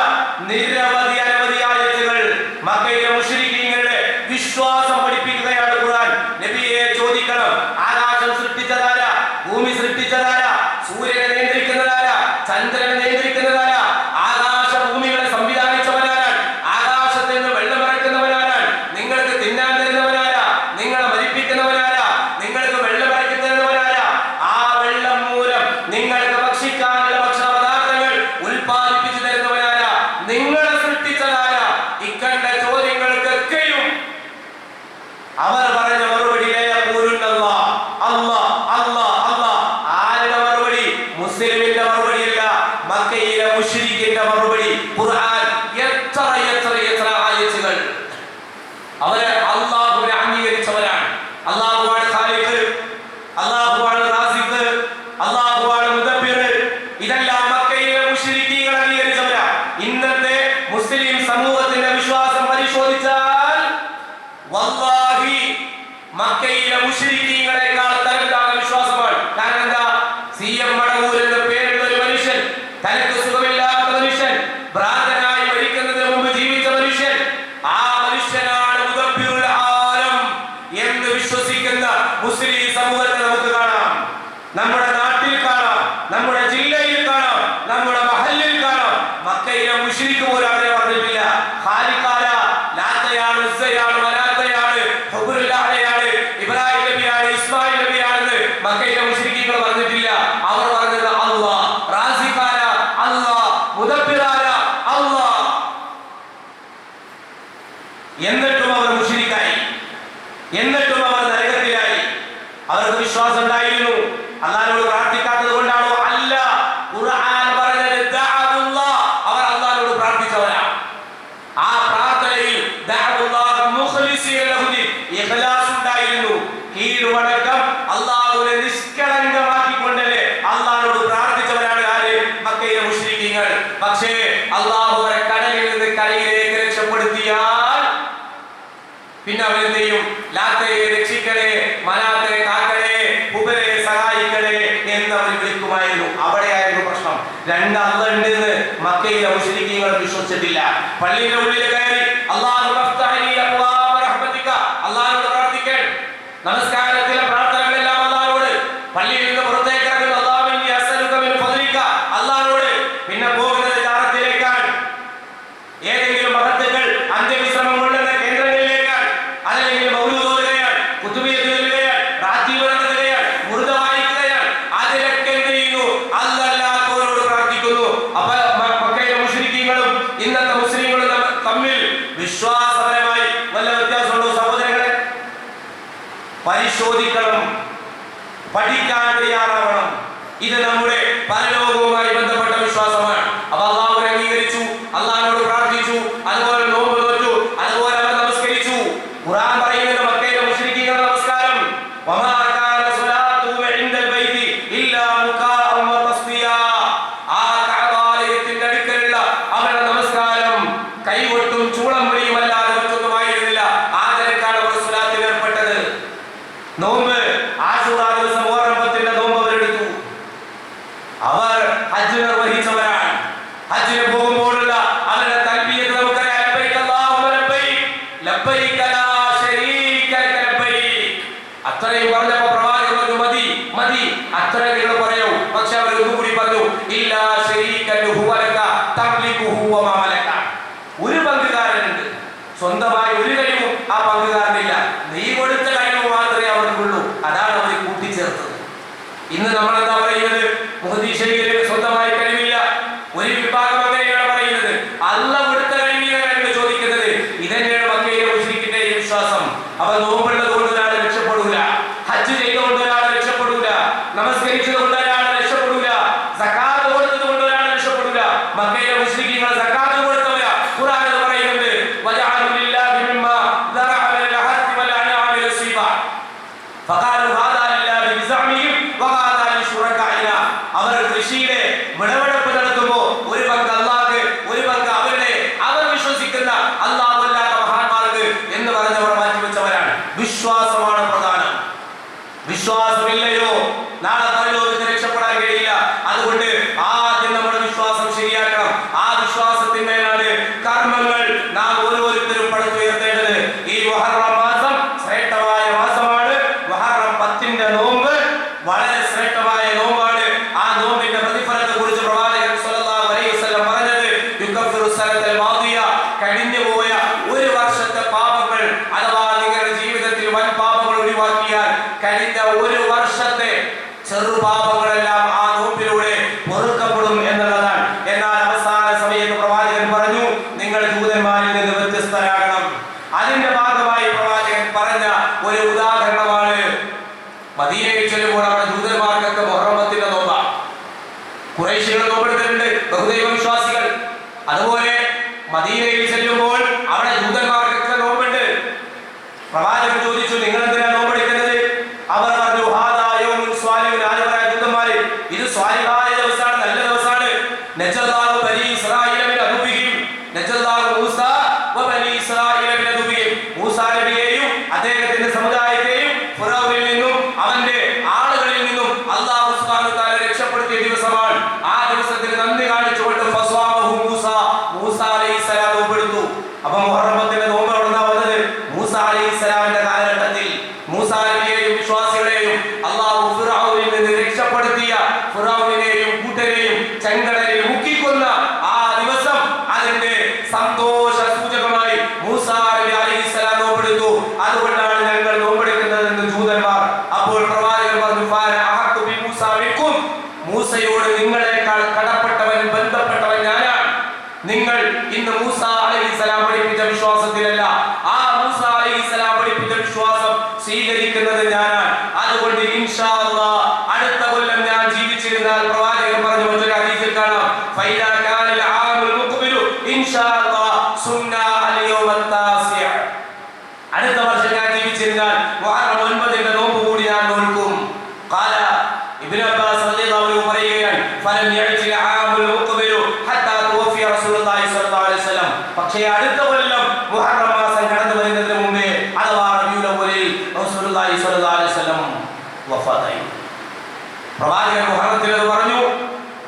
നിരവധി അനവധി ആയത്തുകൾ മക്കയിലെ മുശ്രിക്കീങ്ങളുടെ വിശ്വാസം പഠിപ്പിക്കുകയാണ് ഖുർആൻ. നബിയെ ചോദിക്കണം, ആകാശം സൃഷ്ടിച്ചതാരാ? ഭൂമി സൃഷ്ടിച്ചതാരാ? സൂര്യനെ നിയന്ത്രിക്കുന്നതാരാ? ചന്ദ്രനെ നിയന്ത്രിക്കുന്നതാരാ? ആകാശ ഭൂമികളെ സംവിധാനിച്ചവനാരാണ്? ആകാശത്ത് നിന്ന് വെള്ളം ഇറക്കുന്നവനാരാണ്? നിങ്ങൾക്ക് തിന്നാൻ തരുന്നവനാരാ? നിങ്ങളെ മരിപ്പിക്കുന്നവനാരാ? നിങ്ങൾക്ക് വെള്ളം ഇറക്കി തരുന്നവനാരാ? ആ വെള്ളം മൂലം നിങ്ങൾക്ക് ഭക്ഷിക്കാനുള്ള ഭക്ഷണ പദാർത്ഥങ്ങൾ ഉൽപ്പാദിപ്പിച്ചു തരുന്നവനാരാ? നിങ്ങളെ സൃഷ്ടിച്ചതാരാ? ഇക്കണ്ട ചോദ്യങ്ങൾക്കൊക്കെയും അവർ പറഞ്ഞ മറുപടി ആരുടെ മറുപടി? മുസ്ലിമിന്റെ മറുപടിയല്ല, മക്കയിലെ മുശ്രിക്കിന്റെ മറുപടി. ഖുർആൻ എത്ര ആയത്തുകൾ. അവര് അല്ലാഹുവിനെ അംഗീകരിച്ചവരാണ്. അല്ലാഹുവാണ് ഖാലിഖ്, അല്ലാഹുവാണ് റാസിഖ്, അല്ലാഹുവാണ് മുദബ്ബിർ. ഇതെല്ലാം മക്കയിലെ മുശ്രിക്കീകൾ അംഗീകരിച്ചവരാ. ഇന്നത്തെ മുസ്ലിം സമൂഹത്തിന്റെ വിശ്വാസം പരിശോധിച്ചാൽ വല്ലാഹി മക്കയിലെ മുശ്രിക്കീങ്ങളെക്കാൾ തരംതാണ വിശ്വാസമാണ്. കാരണം എന്താ? CM മടവൂർ എന്ന പേരുള്ള ഒരു മനുഷ്യൻ, തനിക്ക് സുഖമില്ലാത്ത മനുഷ്യൻ, ഭ്രാന്തനായി മരിക്കുന്നതിന് മുമ്പ് ജീവിച്ച മനുഷ്യൻ, ആ മനുഷ്യനാണ് മുദബ്ബിറുൽ ആലം എന്ന് വിശ്വസിക്കുന്ന മുസ്ലിം സമൂഹത്തെ നമുക്ക് കാണാം. നമ്മുടെ നാട്ടിൽ കാണാം, നമ്മുടെ ജില്ലയിൽ കാണാം, നമ്മുടെ മഹല്ലിൽ കാണാം. മക്കയിലെ മുശ്രിക്ക് പോലും അവരെ പറഞ്ഞിട്ടില്ല ഖാലിഖാര ലാത്തയാണ്, ഉസ്സയാണ്, മനാത്തയാണ്, ഹുബുറുല്ലാഹയാണ്, ഇബ്രാഹിം നബിയാണ്, ഇസ്മായിൽ നബിയാണെന്ന് മക്കയിലെ മുശ്രിക്കുകൾ പറഞ്ഞിട്ടില്ല. അവർ പറഞ്ഞത് അല്ലാഹ്, റാസിഖാന അല്ലാഹ്, മുദബ്ബിറാന അല്ലാഹ്. എന്നിട്ടും അവർ മുശ്രിക്കായി, എന്നിട്ടും അവർ നരകത്തിലായി. അവർക്ക് വിശ്വാസം ഉണ്ടായിരുന്നു. അല്ലാഹുവോട് പ്രാർത്ഥിക്കാത്തത് കൊണ്ടാണോ? അല്ല. ഖുർആൻ പറഞ്ഞത് ദഅവുല്ലാഹ്, അവർ അല്ലാഹുവോട് പ്രാർത്ഥിച്ചവരാണ്. ആ പ്രാർത്ഥനയിൽ ദഅവുല്ലാഹ് മുഖ്ലിസീന ലഹു, ഇഖ്ലാസ് ഉണ്ടായിരുന്നു. കീഴ്വണക്കം അല്ലാഹുവിനെ നിഷ്കളങ്കമാക്കിക്കൊണ്ടല്ലേ അല്ലാഹുവോട് പ്രാർത്ഥിച്ചവരാണ് ആര്? മക്കയിലെ മുശ്രിക്കീങ്ങൾ. പക്ഷേ അല്ലാഹു അവരെ കടലിൽ നിന്ന് കരയിലേക്ക് രക്ഷപ്പെടുത്തിയാൽ പിന്നെ അവരെന്ത് ചെയ്യും? ലാത്തയെ രക്ഷിക്കണേ, മനാത്തെ കാക്കണേ, ഹുബലെ സഹായിക്കണേ എന്നവർ വിളിക്കുമായിരുന്നു. അവിടെയായിരുന്നു പ്രശ്നം. രണ്ട് അല്ലാഹ് ഉണ്ടെന്ന് മക്കയിലെ മുശ്രിക്കീങ്ങൾ വിശ്വസിച്ചിട്ടില്ല. പള്ളിയുടെ ഉള്ളിൽ കയറി അല്ലാഹുമ്മ ഫ്തഹ് ലി അബ്വാബ റഹ്മതിക, അല്ലാഹുവോട് പ്രാർത്ഥിക്കാൻ. നമസ്കാരത്തിലെ പ്രാർത്ഥനകളെല്ലാം അല്ലാഹുവോട്. പള്ളിയിൽ നിന്ന് പുറത്തേക്ക് ഇറങ്ങുന്ന അല്ലാഹു ഇന്നി അസ്അലുക മിൻ ഫദ്ലിക, അല്ലാഹുവോട്. പിന്നെ പോകുന്നത് ജാറത്തിലേക്കാണ്, ഏതെങ്കിലും മഹത്തുക്കൾ അന്ത്യവിശ്രമം കൊള്ളുന്ന കേന്ദ്രങ്ങളിലേക്കാണ്. അതല്ലെങ്കിൽ മൗലൂദ് ഓതുകയാണ്, കുതുബിയത്ത് ചൊല്ലുകയാണ്, റാത്തീബ് നടത്തുകയാണ്, മുർദ വായിക്കുകയാണ്. അതിലൊക്കെ എന്ത് ചെയ്യുന്നു? അല്ലാഹുവോട് പ്രാർത്ഥിക്കുന്നു. അപ്പോൾ മക്കയിലെ മുശ്രിക്കീങ്ങളും ഇന്നത്തെ മുസ്ലിങ്ങളും തമ്മിൽ വിശ്വാസപരമായി വല്ല വ്യത്യാസമുണ്ടോ സഹോദരങ്ങളെ? പരിശോധിക്കണം, പഠിക്കാൻ തയ്യാറാവണം. ഇത് നമ്മുടെ പരലോകവുമായി ബന്ധപ്പെട്ട വിശ്വാസമാണ്. അപ്പൊ അല്ലാഹുവിനെ അംഗീകരിച്ചു, അല്ലാഹുവോട് പ്രാർത്ഥിച്ചു, അതുപോലെ നോമ്പ് നോറ്റു, അതുപോലെ അവർ നമസ്കരിച്ചു. ഖുർആൻ പറയുന്നത് മക്കയിലെ മുശ്രിക്കീങ്ങളുടെ നമസ്കാരം വമാ കാന സ്വലാത്തുഹും ഇൻദൽ ബൈതി ഇല്ലാ മുകാഅൻ വ തസ്ദിയാ. ആ കഅബാലയത്തിന്റെ അടുക്കലുള്ള അവരുടെ നമസ്കാരം കൈകൊട്ടും ചൂളം വിളിയും അല്ലാതെ മറ്റൊന്നുമായിരുന്നില്ല. ആ നിലക്കാണ് അവർ സ്വലാത്തിൽ ഏർപ്പെട്ടത്. നോമ്പ് ആശൂറാ ദിവസം മുഹറം 10 നോമ്പ് അവരെടുത്തു. അവർ ഹജ്ജ് നിർവഹിച്ചവരാണ്. ഹജ്ജിന് പോകുമ്പോഴുള്ള അവരുടെ തൽബിയത്ത് നമുക്കറിയാം. ലബ്ബൈക അല്ലാഹുമ്മ ലബ്ബൈക ലബ്ബൈക ലാ ശരീക ലക ലബ്ബൈക. അത്രയും പറഞ്ഞപ്പോൾ പ്രവാചകൻ പറഞ്ഞു മതി മതി, അത്രയും നിങ്ങൾ പറയൂ. പക്ഷെ അവർ ഒന്നുകൂടി പറഞ്ഞു ഇല്ലാ ശരീക ലഹു ലക തംലികുഹു വ മാ മലക. ഒരു പങ്കുകാരനുണ്ട്, സ്വന്തമായി ഒരു കഴിവും ആ പങ്കുകാരനില്ല. നീ കൊടുത്ത കഴിവ് മാത്രമേ അവർക്കുള്ളൂ. അതാണ് അവർ കൂട്ടിച്ചേർത്തത്. ഇന്ന് നമ്മൾ എന്താ പറയുന്നത്? മുഹദ്ദിസീന് സ്വന്തമായി കഴിവില്ല. ഒരു വിഭാഗം അങ്ങനെയാണ് പറയുന്നത്. അല്ലാഹ് കൊടുത്ത കഴിവിനാണ് ചോദിക്കുന്നത്. ഇതന്നെയാണ് മക്കയിലെ മുശ്രിക്കിന്റെ വിശ്വാസം. അപ്പൊ നോമ്പുള്ളത് കൊണ്ട് ഒരാൾ രക്ഷപ്പെടൂല, ഹജ്ജ് ചെയ്തുകൊണ്ട് ഒരാൾ രക്ഷപ്പെടൂല, നമസ്കരിച്ചത് കൊണ്ട് ഒരാൾ രക്ഷപ്പെടൂല, സകാത്ത് കൊടുത്തത് കൊണ്ട് ഒരാൾ രക്ഷപ്പെടൂല. മക്കയിലെ മുശ്രിക്കുകൾ സകാത്ത് കൊടുത്തവരാ. ഖുർആൻ പറയുന്നുണ്ട് വജഅലു ലില്ലാഹി മിമ്മാ ദറഅ മിനൽ ഹർത്തി വൽ അൻആമി നസീബാ ഫഖാലു ഹാദാ ലില്ലാഹി ബിസഅമിഹിം വഹാദാ ലിശുറകാഇന. അവർ കൃഷിയുടെ വിളവെടുപ്പ് നടത്തുമ്പോൾ ഒരു പങ്ക് അല്ലാഹുവിന്, ഒരു പങ്ക് അവർ വിശ്വസിക്കുന്ന അല്ലാഹു അല്ലാത്ത മഹാന്മാർക്ക് എന്ന് പറഞ്ഞവർ മാറ്റിവെച്ചവരാണ്. വിശ്വാസമാണ് പ്രധാനം. വിശ്വാസമില്ലയോ നാളെ പരലോകത്ത് രക്ഷപ്പെടാൻ കഴിയില്ല. അതുകൊണ്ട് ആദ്യം നമ്മുടെ വിശ്വാസം ശരിയാക്കണം. ആ വിശ്വാസത്തിന്മേലാണ് കർമ്മങ്ങൾ നാം ഓരോരുത്തരും പടുത്തുയർത്തേണ്ടത്. ഈ മുഹറം മാസം ശ്രേഷ്ഠമായ മാസമാണ്. മുഹറം 10 നോമ്പ് വളരെ ശ്രേഷ്ഠമായ നോമ്പാണ്. ആ നോമ്പിന്റെ പ്രതിഫലത്തെ കുറിച്ച് പ്രവാചകൻ സ്വല്ലല്ലാഹു അലൈഹി വസല്ലം പറഞ്ഞത് യുകഫിറു സനതൽ മാദിയ, കഴിഞ്ഞുപോയ ഒരു വർഷത്തെ പാപങ്ങൾ അഥവാ നിങ്ങളുടെ ജീവിതത്തിൽ വൻ പാപങ്ങൾ ഒഴിവാക്കിയാൽ കഴിഞ്ഞ ഒരു വർഷത്തെ ചെറുപാപങ്ങളെല്ലാം ആ നോമ്പിലൂടെ പൊറുക്കപ്പെടും എന്നുള്ളതാണ്. എന്നാൽ അവസാന സമയത്ത് പ്രവാചകൻ പറഞ്ഞു നിങ്ങൾ ജൂതന്മാരിൽ നിന്ന് വ്യത്യസ്തരാകണം. അതിന്റെ ഭാഗമായി പ്രവാചകൻ പറഞ്ഞ ഒരു ഉദാഹരണമാണ് മദീനയിൽ ചെല്ലുമ്പോൾ അവിടെ ജൂതന്മാർക്കൊക്കെ മുഹറം 10 നോമ്പാണ്. ഖുറൈശികൾ നോമ്പെടുത്തിട്ടുണ്ട്, ബഹുദൈവ വിശ്വാസികൾ. അതുപോലെ മദീനയിൽ ചെല്ലുമ്പോൾ അവിടെ ജൂതന്മാർക്കൊക്കെ നോമ്പുണ്ട്. പ്രവാചകൻ ചോദിച്ചു നിങ്ങൾ എന്തിനാ നോമ്പെടുക്കുന്നത്? അവർ പറഞ്ഞു ഹാദാ യൗമുൻ സ്വാലിഹുൻ. ആലുവരായ ജൂതന്മാര്, ഇത് സ്വാലിഹായ ദിവസമാണ്, നല്ല ദിവസമാണ്. നജല്ലാഹു ബനി ഇസ്രായീല മിൻ അദുബിഹിം നജല്ലാഹു മൂസ വ ബനി ഇസ്രായീല മിൻ അദുബിഹിം. മൂസാ നബിയെയും അദ്ദേഹത്തിന്റെ സമുദായത്തെയും ഫിറഔനിൽ നിന്നും അവന്റെ ആളുകളിൽ നിന്നും അല്ലാഹു സുബ്ഹാനഹു വ തആല രക്ഷപ്പെടുത്തിയ ദിവസമാണ്. ആ ദിവസത്തിന് നന്ദി കാണിച്ചുകൊണ്ട് ഫസ്വാമഹു മൂസ, മൂസ അലൈഹിസ്സലാം നോമ്പെടുത്തു. അപ്പോൾ മുഹറം 10 നോമ്പ് എവിടുന്നാ വന്നത്? മൂസ അലൈഹിസ്സലാമിന്റെ കാലഘട്ടത്തിൽ മൂസ നബിയെയും വിശ്വാസികളെയും അല്ലാഹു ഫിറഔനിൽ നിന്ന് രക്ഷപ്പെടുത്തിയ, ഫിറഔനെയും കൂട്ടരെയും ചെങ്കടലിൽ മുക്കിക്കൊന്ന ആ ദിവസം അതിന്റെ സന്തോഷ സൂചകമായി മൂസ മൂസ അലൈഹിസ്സലാം പഠിപ്പിച്ച വിശ്വാസം സ്വീകരിക്കുന്നത് ഞാനാണ്. അതുകൊണ്ട് ഇൻഷാ അല്ലാഹ് അടുത്ത കൊല്ലം ഞാൻ ജീവിച്ചിരുന്നാൽ പ്രവാചകൻ പറഞ്ഞു മറ്റൊരു ഹദീസിൽ കാണാം ഫൈദാ കാനൽ ആമുൽ മുഖ്ബിലു ഇൻഷാ അല്ലാഹ് സുന്ന അൽ യൗമ താസിഅ. അടുത്ത വർഷം ഞാൻ ജീവിച്ചിരുന്നാൽ മുഹറം 9ന്റെ നോമ്പ് കൂടി ഞാൻ നോൽക്കും. ഖാല ഇബ്നു അബ്ബാസ് റളിയല്ലാഹു അൻഹു പറയുകയാണ് ഫലം യഅതി അൽ ആമുൽ മുഖ്ബിലു ഹത്താ തുവഫിയ റസൂലുള്ളാഹി സ്വല്ലല്ലാഹു അലൈഹി വസല്ലം. പക്ഷേ അടുത്ത കൊല്ലം മുഹറം മാസം കടന്നു വരുന്നതിന് മുമ്പേ അഥവാ റബീഉൽ അവ്വലിൽ റസൂലുള്ളാഹി സ്വല്ലല്ലാഹു അലൈഹി വസല്ലം വഫാത്തായി. പ്രവാചകൻ മുഹറത്തിൽ അത് പറഞ്ഞു.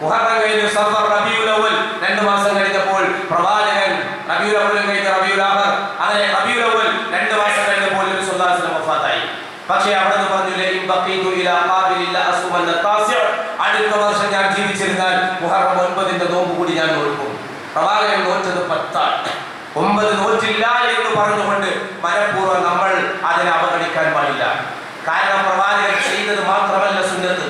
മുഹറം കഴിഞ്ഞ് സഫർ റബീഉൽ അവ്വൽ 2 മാസം കഴിഞ്ഞപ്പോൾ പ്രവാചകൻ റബീഉൽ അവ്വൽ കഴിഞ്ഞ് റബീഉൽ ആഖിർ അങ്ങനെ റബീഉൽ അവ്വൽ 2 മാസം കഴിഞ്ഞപ്പോൾ നബി സല്ലല്ലാഹു അലൈഹി വസല്ലം വഫാത്തായി. പക്ഷേ അവിടെ പറഞ്ഞു ലഇൻ ബഖീതു ഇലാ ഖാബിലിൽ അസ്മൻ താസിഅ. അടുത്ത വർഷം ഞാൻ ജീവിച്ചിരുന്നാൽ മുഹറം 9ന്റെ നോമ്പ് കൂടി ഞാൻ നോൽക്കും. പ്രവാചകൻ നോറ്റത് 10 9 നോറ്റില്ല എന്ന് പറഞ്ഞുകൊണ്ട് മനഃപൂർവ്വം നമ്മൾ അതിനെ അവഗണിക്കാൻ പാടില്ല. കാരണം പ്രവാചകൻ ചെയ്തത് മാത്രമല്ല സുന്നത്ത്.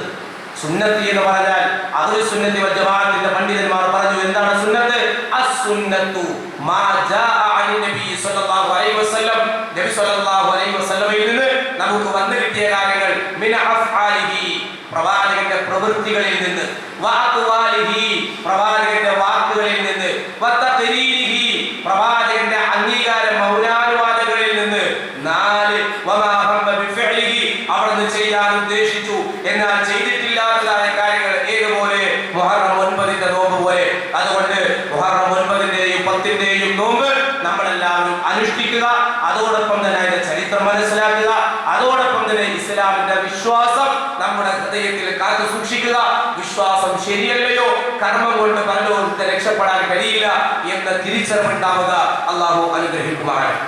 സുന്നത്ത് എന്ന് പറഞ്ഞാൽ അഹ്ലു സുന്നത്തി വൽ ജമാഅത്തിന്റെ പണ്ഡിതന്മാർ പറഞ്ഞു എന്താണ് സുന്നത്ത്? അസ്സുന്നത്തു മാ ജാഅ അനി നബി സല്ലല്ലാഹു അലൈഹി വസല്ലം. നബി സല്ലല്ലാഹു അലൈഹി വസല്ലമയിൽ നിന്ന് നമുക്ക് വന്നു കിട്ടിയ കാര്യങ്ങൾ മിന അഫ്ആലിഹി പ്രവാചകന്റെ പ്രവൃത്തികളിൽ നിന്ന് വഅഖ്വാലിഹി പ്രവാചകന്റെ വാക്കുകളിൽ നിന്ന് വതഖരീരിഹി പ്രവാചകന്റെ അംഗീകാര മൗനാനുവാദങ്ങളിൽ നിന്ന് 4 വമാ ഹമ്മ ബിഫഇലിഹി അവിടുന്ന് ചെയ്യാൻ ഉദ്ദേശിച്ചു എന്നാൽ ചെയ്തിട്ടില്ലാത്തതായ കാര്യങ്ങൾ ഏതുപോലെ മുഹറം 9ന്റെ നോമ്പ് പോലെ. അതുകൊണ്ട് മുഹറം 9ന്റെയും 10ന്റെയും നോമ്പ് നമ്മളെല്ലാവരും അനുഷ്ഠിക്കുക. അതോടൊപ്പം തന്നെ അതിന്റെ ചരിത്രം മനസ്സിലാക്കുക. അതോടൊപ്പം തന്നെ ഇസ്ലാമിന്റെ വിശ്വാസം നമ്മുടെ ഹൃദയത്തിൽ കാത്തു സൂക്ഷിക്കുക. വിശ്വാസം ശരിയല്ലയോ കർമ്മം കൊണ്ട് പരലോകത്തെ രക്ഷപ്പെടാൻ കഴിയില്ല എന്ന തിരിച്ചറിവുണ്ടാവുക. അല്ലാഹു അനുഗ്രഹിക്കുമാറാകട്ടെ.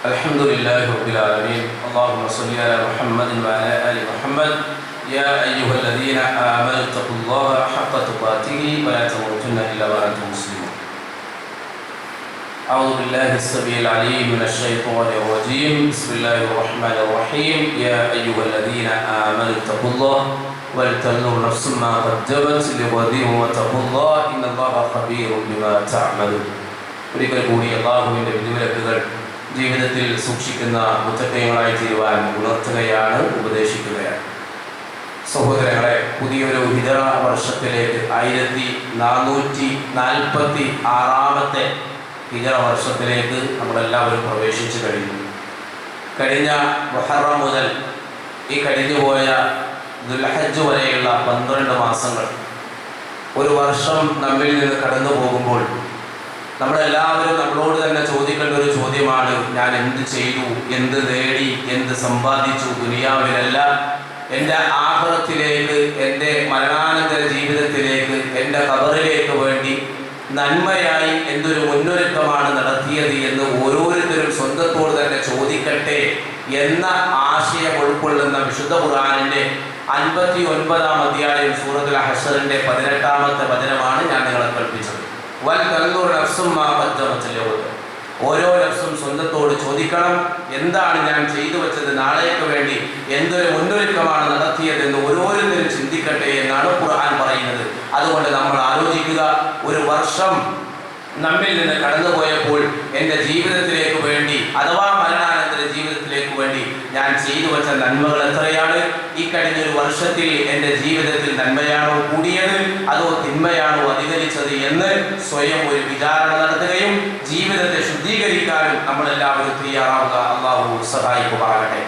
Alhamdulillah rabbil alamin. Allahumma salli ala Muhammadin wa ala ali Muhammad. Ya ayyuhalladhina amanu taqullaha haqqa tuqatih wa la tamutunna illa wa antum muslimun. A'udzu billahi as-sami'il 'alim minash shaitanir rajim. Bismillahir rahmanir rahim. Ya ayyuhalladhina amanu taqullaha wal tanzur nafsum ma qaddamat lighadin wa taqullaha innallaha khabirun bima ta'malun. ഒരിക്കൽ കൂടി അല്ലാഹുവിന്റെ വിധിവിലക്കുകൾ ജീവിതത്തിൽ സൂക്ഷിക്കുന്ന മുത്തഖീങ്ങളായി തീരുവാൻ ഉണർത്തുകയാണ്, ഉപദേശിക്കുകയാണ്. സഹോദരങ്ങളെ, പുതിയൊരു ഹിജറ വർഷത്തിലേക്ക് 1446 ഹിജറ വർഷത്തിലേക്ക് നമ്മളെല്ലാവരും പ്രവേശിച്ചു കഴിഞ്ഞു. കഴിഞ്ഞ മുഹറം മുതൽ ഈ കഴിഞ്ഞുപോയ ദുൽഹജ്ജ് വരെയുള്ള 12 മാസങ്ങൾ ഒരു വർഷം നമ്മിൽ നിന്ന് കടന്നു പോകുമ്പോൾ നമ്മളെല്ലാവരും നമ്മളോട് തന്നെ ചോദിക്കേണ്ട ഒരു ചോദ്യമാണ്, ഞാൻ എന്ത് ചെയ്തു, എന്ത് നേടി, എന്ത് സമ്പാദിച്ചു? ദുനിയാവിലല്ല, എൻ്റെ ആഖിറത്തിലേക്ക്, എൻ്റെ മരണാനന്തര ജീവിതത്തിലേക്ക്, എൻ്റെ ഖബറിലേക്ക് വേണ്ടി നന്മയായി എന്തൊരു മുന്നൊരുക്കമാണ് നടത്തിയത് എന്ന് ഓരോരുത്തരും സ്വന്തത്തോട് തന്നെ ചോദിക്കട്ടെ എന്ന ആശയം ഉൾക്കൊള്ളുന്ന വിശുദ്ധ ഖുർആനിൻ്റെ 59-ാം അധ്യായം സൂറത്തുൽ ഹശ്റിന്റെ 18-ാമത്തെ വചനമാണ് ഞാൻ നിങ്ങളെ കൽപ്പിച്ചത്. ഓരോ നഫ്സും സ്വന്തത്തോട് ചോദിക്കണം, എന്താണ് ഞാൻ ചെയ്തു വെച്ചത്, നാളേക്ക് വേണ്ടി എന്തൊരു മുന്നൊരുക്കമാണ് നടത്തിയതെന്ന് ഓരോരുത്തരും ചിന്തിക്കട്ടെ എന്നാണ് ഖുർആൻ പറയുന്നത്. അതുകൊണ്ട് നമ്മൾ ആലോചിക്കുക, ഒരു വർഷം നമ്മിൽ നിന്ന് കടന്നുപോയപ്പോൾ എൻ്റെ ജീവിതത്തിലേക്ക് വേണ്ടി അഥവാ മരണാനന്തര ജീവിതത്തിലേക്ക് വേണ്ടി ഞാൻ ചെയ്തു വെച്ച നന്മകൾ എത്രയാണ്? ഈ കഴിഞ്ഞൊരു വർഷത്തിൽ എൻ്റെ ജീവിതത്തിൽ നന്മയാണോ കൂടിയത് അതോ തിന്മയാണോ അധികരിച്ചത് എന്ന് സ്വയം ഒരു വിചാരണ നടത്തുകയും ജീവിതത്തെ ശുദ്ധീകരിക്കാനും നമ്മളെല്ലാവരും തയ്യാറാവുക. അല്ലാഹു സഹായിക്കുമാറാകട്ടെ.